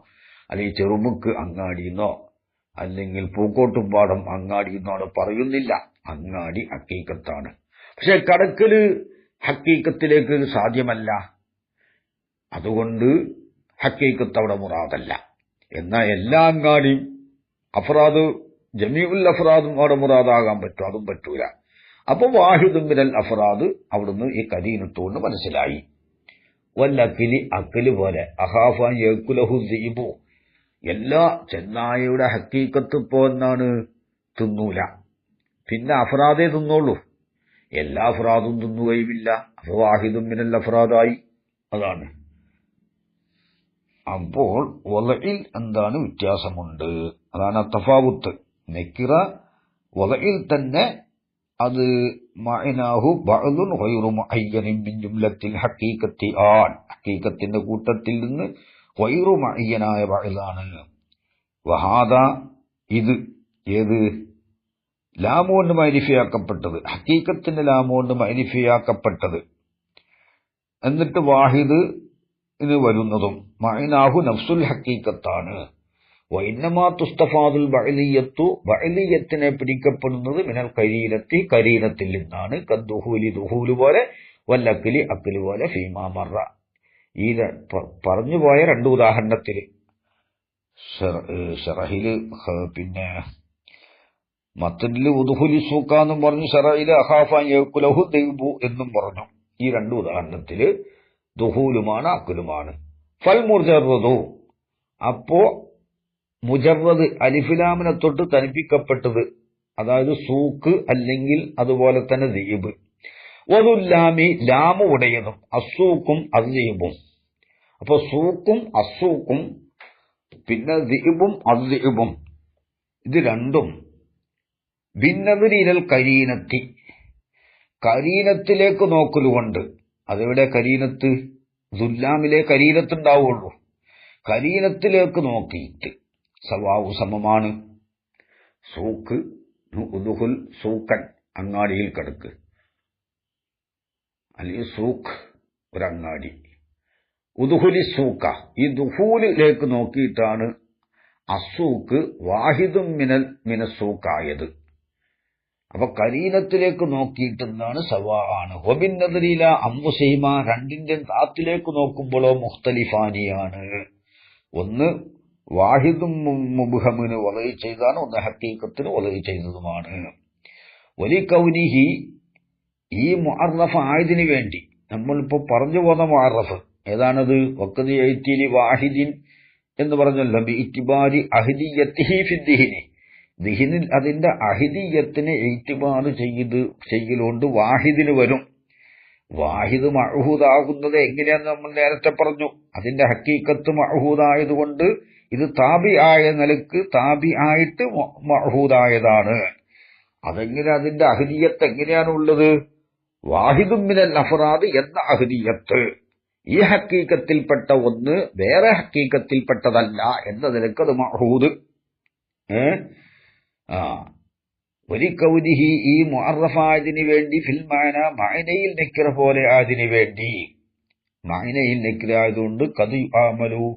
അല്ലെങ്കിൽ ചെറുമുക്ക് അങ്ങാടിന്നോ അല്ലെങ്കിൽ പൂക്കോട്ടുംപാടം അങ്ങാടിന്നോ പറയുന്നില്ല. അങ്ങാടി ഹക്കീക്കത്താണ്. പക്ഷെ കടക്കല് ഹക്കീക്കത്തിലേക്ക് സാധ്യമല്ല, അതുകൊണ്ട് ഹക്കീക്കത്ത് അവിടെ മുറാദല്ല. എന്നാൽ എല്ലാ അങ്ങാടിയും അഫ്രാദ്, ജമീഉൽ അഫ്രാദും അവിടെ മുറാദാകാൻ പറ്റും, അതും പറ്റൂല. അപ്പൊ വാഹിദും മിനൽ അഫ്രാദ് അവിടുന്ന് ഈ കരീനത്തോണ്ട് മനസ്സിലായി. വല്ലക്കിലി, അക്കല് പോലെ, അഹാഫാൻ യക്കുലഹു ദീബു, എല്ലാ ചെന്നായയുടെ ഹക്കീക്കത്ത് ഇപ്പോ എന്നാണ് തിന്നൂല, പിന്നെ അഫ്രാദേ തിന്നോളൂ, എല്ലാ അഫ്രാദും തിന്നുകയുമില്ല. അപ്പൊ വാഹിദും മിനൽ അഫ്രാദായി. അതാണ്. അപ്പോൾ വലയിൽ എന്താണ് വ്യത്യാസമുണ്ട്, അതാണ് തഫാവുത്ത്. നെക്കിറ വദഇൽ തന്നെ അത് മഅനാഹു ബഅദുൻ ഗൈറു മുഅയ്യനിൻ മിൻ ജുംലത്തിൽ ഹഖീഖത്തി ഹഖീഖത്തിന്റെ കൂട്ടത്തിൽ നിന്ന് ഗൈറു മുഅയ്യനായ ബഅദാണ്. വഹാദ ഇത് ഏത് ലാമുകൊണ്ട് മഅരിഫയാക്കപ്പെട്ടത്, ഹഖീഖത്തിന്റെ ലാമുകൊണ്ട് മഅരിഫയാക്കപ്പെട്ടത്, എന്നിട്ട് വാഹിദ് ഇത് വരുന്നതും മഅനാഹു നഫ്സുൽ ഹഖീഖത്താണ്. വഇന്നമാ തുസ്തഫാദുൽ ബഅലിയത്തു ബഅലിയത്തിനെ പിടിക്കപ്പെടുന്നത് മിനൽ ഖരീനത്തി ഖരീനത്തിൽ നിന്നാണ്. കദ്ദുഹൂലി ദുഹൂല് പോലെ വല്ലക്കലി അക്കല് പോലെ ഫീമാ മറ. ഈ പറഞ്ഞുപോയ രണ്ട് ഉദാഹരണത്തിൽ ഷറഹില് പിന്നെ മത്തനില് ഉദുഹുലി സൂക്ക എന്നും പറഞ്ഞു, ഷറഹില് അഖാഫാൻ യഅ്കുലഹു ദൈബു എന്നും പറഞ്ഞു. ഈ രണ്ട് ഉദാഹരണത്തില് ദുഹൂലുമാണ് അക്കലുമാണ്. ഫൽ മുജറദു അപ്പോ മുജറദ് അലിഫിലാമിനെ തൊട്ട് തനിപ്പിക്കപ്പെട്ടത്, അതായത് സൂക്ക് അല്ലെങ്കിൽ അതുപോലെ തന്നെ ദീബ്. വദുല്ലാമി ലാമു ഉടയതും അസൂക്കും അദ്ദീബും. അപ്പൊ സൂക്കും അസൂക്കും പിന്നെ ദീബും അദ്ദീബും ഇത് രണ്ടും ഭിന്നതിരിൽ കരീനത്തി കരീനത്തിലേക്ക് നോക്കലുകൊണ്ട്. അതെവിടെ കരീനത്ത്? ദുല്ലാമിലെ കരീനത്തുണ്ടാവുള്ളൂ. കരീനത്തിലേക്ക് നോക്കിയിട്ട് സവാവു സമമാണ്. സൂക്ക് ഉദുഹുൽ സൂക്കൻ അങ്ങാടിയിൽ കിടക്ക്, അല്ലെങ്കിൽ സൂക്ക് ഒരങ്ങാടി. ഉദുഹുലി സൂക്ക ഈ ദുഹൂലിലേക്ക് നോക്കിയിട്ടാണ് അസൂക്ക് വാഹിദും മിനസൂക്കായത്. അപ്പൊ കരീനത്തിലേക്ക് നോക്കിയിട്ടെന്നാണ് സവാ ആണ്. ഹൊബിന്നദരീല അംബുസൈമ രണ്ടിന്റെ താത്തിലേക്ക് നോക്കുമ്പോഴോ മുഖ്തലിഫാനിയാണ്. ഒന്ന് വാഹിദും മുബ്ഹമിന് വലയ ചെയ്താണ്, ഒന്ന് ഹഖീഖത്തിന് വലയ ചെയ്തതുമാണ്. വലി കൗനിഹി ഈ മുഅറഫ് ആയതിനു വേണ്ടി നമ്മളിപ്പോ പറഞ്ഞു പോന്ന മുഅറഫ് ഏതാണത്? വഖദി യഅ്തിലി വാഹിദിൻ എന്ന് പറഞ്ഞല്ലോ. ബി ഇത്തിബാരി അഹ്ദിയത്തിഹി ഫിദ്ദിഹിനി ദിഹിനിൽ അതിന്റെ അഹിദിയത്തിനെ ഇത്തിബാർ ചെയ്യലുകൊണ്ട് വാഹിദിന് വരും. വാഹിദ് മഅഹൂദാകുന്നത് എങ്ങനെയാന്ന് നമ്മൾ നേരത്തെ പറഞ്ഞു. അതിന്റെ ഹഖീഖത്ത് മഅഹൂദായതുകൊണ്ട് ഇത് താബി ആയ നിലക്ക് താബി ആയിട്ട് മഅഹൂദായതാണ്. അതെങ്ങനെ അതിന്റെ അഹ്ദിയത്ത് എങ്ങനെയാണുള്ളത്? വാഹിദും മിനൽ അഫ്റാദ് എന്ന അഹ്ദിയത്ത് ഈ ഹഖീഖത്തിൽപ്പെട്ട ഒന്ന് വേറെ ഹഖീഖത്തിൽപ്പെട്ടതല്ല എന്ന നിലക്ക് അത് മഅഹൂദ്. ഒരു കൗനിഹി ഈ മുഅറഫായതിന് വേണ്ടി ഫിൽ മഅന മഅനയിൽ നിക്ര പോലെ അതിന് വേണ്ടി മഅനയിൽ നിക്ര ആയതുകൊണ്ട് കദ് യുആമലു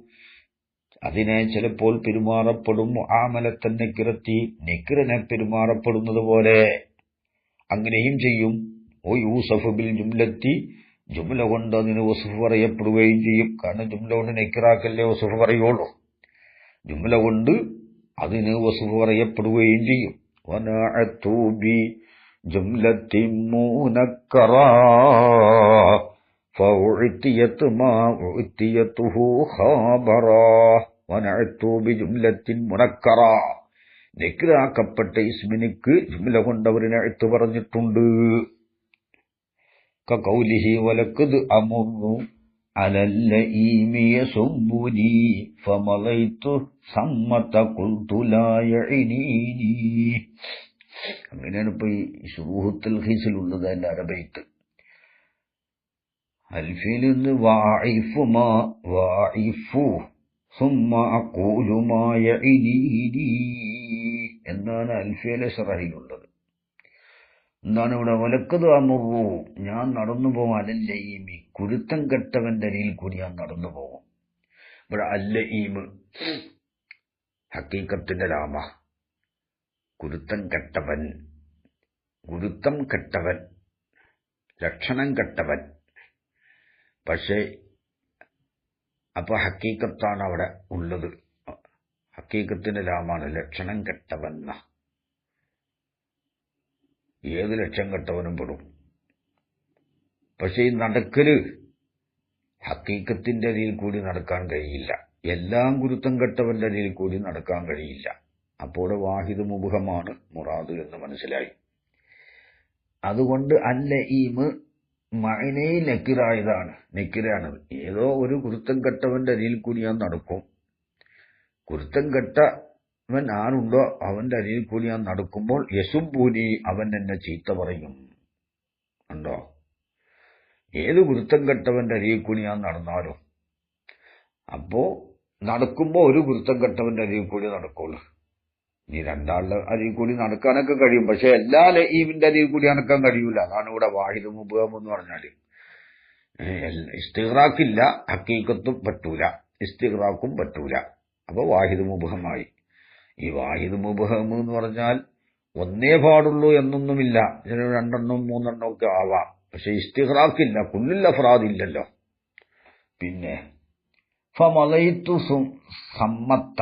അതിനെ ചിലപ്പോൾ പെരുമാറപ്പെടും. മുആമലത്തൻ നിക്രത്തി നിക്രനെ പെരുമാറപ്പെടുന്നത് പോലെ അങ്ങനെയും ചെയ്യും. ഓ യൂസഫ് ബിൽ ജുംലത്തി ജുംല കൊണ്ട് അതിന് വസ്ഫ് പറയപ്പെടുകയും ചെയ്യും. കാരണം ജുംല കൊണ്ട് നിക്റാക്കല്ലേ വസ്ഫ് പറയുള്ളൂ. ജുംല കൊണ്ട് അതിന് വസ്ഫ് പറയപ്പെടുകയും ചെയ്യും. വനഅതു ബി ജുംലത്തി മുനക്കറാ ഫഉതിയത് മാ ഉതിയതുഹു ഖബറാ. വനഅതു ബി ജുംലത്തി മുനക്കറാ നിക്റാക്കപ്പെട്ട ഇസ്മിനിക്ക് ജുംല കൊണ്ട് അവരിനെ അഅ്തു പറഞ്ഞിട്ടുണ്ട്. കഖൗലിഹി വലഖദ് അമുറു അലല്ലഈമി യസുബ്ബുനി ഫമലൈതു സമ്മത ഖുൽതു ലാ യഅനീനി. അങ്ങനെയാണ് ഇപ്പൊ ഈ ശുറൂഹുൽ ഖീസിലുള്ളത്. അതിന്റെ അറബൈത്ത് അൽഫിൽ വാഇഫു മാ വാഇഫു സുമ്മ അഖൂലു മാ യഅനീനി എന്നാണ് അൽഫിലെ ശറഹിലുള്ളത്. എന്താണ് ഇവിടെ? വലക്കത് അമുറു ഞാൻ നടന്നു പോകും അലല്ലഈമി കുരുത്തം കെട്ടവന്റെ അരിയിൽ കൂടി ഞാൻ നടന്നു പോകും. ഇവിടെ അല്ലഈമ് ഹഖീഖത്തിന്റെ ലാമ. കുരുത്തം കെട്ടവൻ, ഗുരുത്തം കെട്ടവൻ, ലക്ഷണം കെട്ടവൻ. പക്ഷേ അപ്പൊ ഹഖീഖത്താണ് അവിടെ ഉള്ളത്. ഹഖീഖത്തിന്റെ ലാമാണ് ലക്ഷണം കെട്ടവൻ. ഏത് ലക്ഷ്യം കെട്ടവനും പെടും. പക്ഷെ ഈ നടക്കല് ഹഖീഖത്തിന്റെ അരിയിൽ കൂടി നടക്കാൻ കഴിയില്ല. എല്ലാം ഗുരുത്തം കെട്ടവന്റെ അരിയിൽ കൂടി നടക്കാൻ കഴിയില്ല. അപ്പോൾ വാഹിദ് മുബ്ഹമാണ് മുറാദ് എന്ന് മനസ്സിലായി. അതുകൊണ്ട് അല്ലഈമ് മഅനയിൽ നക്കിറായതാണ്, നക്കിറാണത്. ഏതോ ഒരു ഗുരുത്തം കെട്ടവന്റെ അരിയിൽ കൂടി ഞാൻ നടക്കും. ഗുരുത്തം കെട്ട അവൻ ആരുണ്ടോ അവന്റെ അരികിൽ കൂടി ഞാൻ നടക്കുമ്പോൾ യസുബൂനി അവൻ എന്നെ ചീത്ത പറയും. ഉണ്ടോ? ഏത് വൃത്തം കെട്ടവന്റെ അരികിൽ കൂടി ഞാൻ നടന്നാലും അപ്പോ നടക്കുമ്പോ ഒരു വൃത്തം കെട്ടവന്റെ അരികിൽ കൂടി നടക്കുള്ളൂ. ഇനി രണ്ടാളുടെ അരികിൽ കൂടി നടക്കാനൊക്കെ കഴിയും, പക്ഷെ എല്ലാ ലഈമിന്റെ അരികിൽ കൂടി നടക്കാൻ കഴിയൂല. അതാണ് ഇവിടെ വാഹിദ് മുബഹം എന്ന് പറഞ്ഞാല്. ഇസ്തിഗ്റാഖില്ല, ഹക്കീക്കത്തും പറ്റൂല, ഇസ്തിഗ്റാഖും പറ്റൂല. അപ്പൊ വാഹിദ് മുബഹമായി. ഈ വാഹിദ് മുബഹം എന്ന് പറഞ്ഞാൽ ഒന്നേ പാടുള്ളൂ എന്നൊന്നുമില്ല. ചില രണ്ടെണ്ണം മൂന്നെണ്ണം ഒക്കെ ആവാം, പക്ഷെ ഇസ്തിഗ്റാഖില്ല, കുല്ലുൽ അഫ്റാദ് ഇല്ലല്ലോ. പിന്നെ ഫമളൈതു സമ്മത്ത,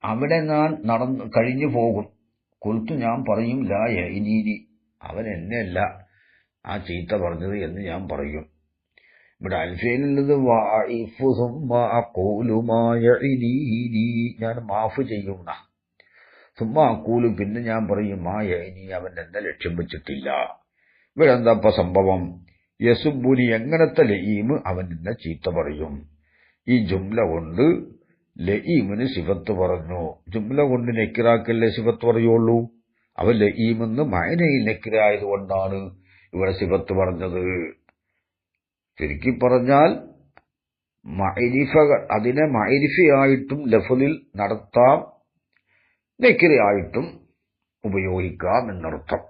അവിടെ ഞാൻ നടന്നു കഴിഞ്ഞു പോകും. കുൽത്തു, ഞാൻ പറയും, ലാ യഅ്നീനി, അവൻ എന്നെയല്ല ആ ചീത്ത പറഞ്ഞത് എന്ന് ഞാൻ പറയും. ഇവിടെ അൽഫയിലുള്ളത് വാഇഫു സുമ്മ അഖൂലു മാ യഅ്നീനി, ഞാൻ മാഫ് ചെയ്യുന്ന. സുമ്മ അഖൂലു, പിന്നെ ഞാൻ പറയും, മാ യഅ്നി, അവൻ എന്നെ ലക്ഷ്യം വെച്ചിട്ടില്ല. ഇവിടെ എന്താ ഇപ്പൊ സംഭവം? യസുബുനി, എങ്ങനത്തെ ലഈം, അവൻ എന്നെ ചീത്ത പറയും. ഈ ജുംല കൊണ്ട് ലഈമിന് സിഫത്ത് പറഞ്ഞു. ജുംല കൊണ്ട് നെക്കിറാക്കല്ലേ സിഫത്ത് പറയുള്ളൂ. അവൻ ലഈമെന്ന് മഅനയിൽ നെക്കിറായതുകൊണ്ടാണ് ഇവിടെ സിഫത്ത് പറഞ്ഞത്. ചുരുക്കി പറഞ്ഞാൽ മഅരിഫകൾ, അതിനെ മഅരിഫയായിട്ടും ലഫ്ളിൽ നടത്താം, നെക്കിറയായിട്ടും ഉപയോഗിക്കാം എന്നർത്ഥം.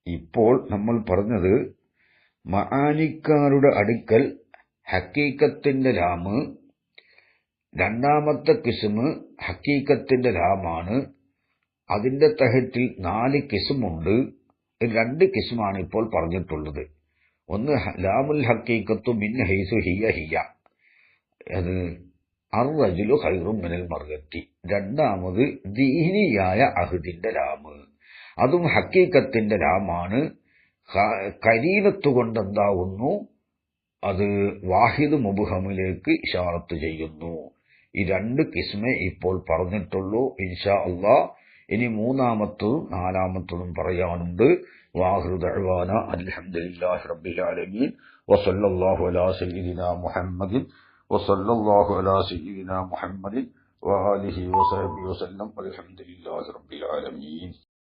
ഇപ്പോൾ നമ്മൾ പറഞ്ഞത് മആനിക്കാരുടെ അടുക്കൽ ഹക്കീക്കത്തിന്റെ ലാമ്, രണ്ടാമത്തെ കിസ്മ് ഹക്കീക്കത്തിന്റെ ലാമാണ്. അതിന്റെ തഹത്തിൽ 4 കിസ്മുണ്ട്. 2 കിസ്മാണ് ഇപ്പോൾ പറഞ്ഞിട്ടുള്ളത്. ഒന്ന് ലാമുൽ ഹക്കീക്കത്തു മിൻ ഹൈസു ഹിയ ഹിയ, അത് അർറജുലു ഖൈറും മിനൽ മർഗത്തി. രണ്ടാമത് ദീനിയായ അഹദിന്റെ ലാമ്, അതും ഹക്കീക്കത്തിന്റെ ലാമാണ്. കരീനത്ത് കൊണ്ടെന്താവുന്നു? അത് വാഹിദ് മുബ്ഹമിലേക്ക് ഇശാറത്ത് ചെയ്യുന്നു. ഈ 2 കിസ്മേ ഇപ്പോൾ പറഞ്ഞിട്ടുള്ളൂ. ഇൻഷാ അല്ലാഹ് ഇനി മൂന്നാമത്തതും നാലാമത്തതും പറയാനുണ്ട്. വാഹിറു ദഅ്വാന അൽഹംദുലില്ലാഹി റബ്ബിൽ ആലമീൻ വസല്ലല്ലാഹു അലാ സയ്യിദിനാ മുഹമ്മദിൻ വസല്ലല്ലാഹു അലാ സയ്യിദിനാ മുഹമ്മദിൻ വആലിഹി വസഹ്ബിഹി വസല്ലം. അൽഹംദുലില്ലാഹി റബ്ബിൽ ആലമീൻ.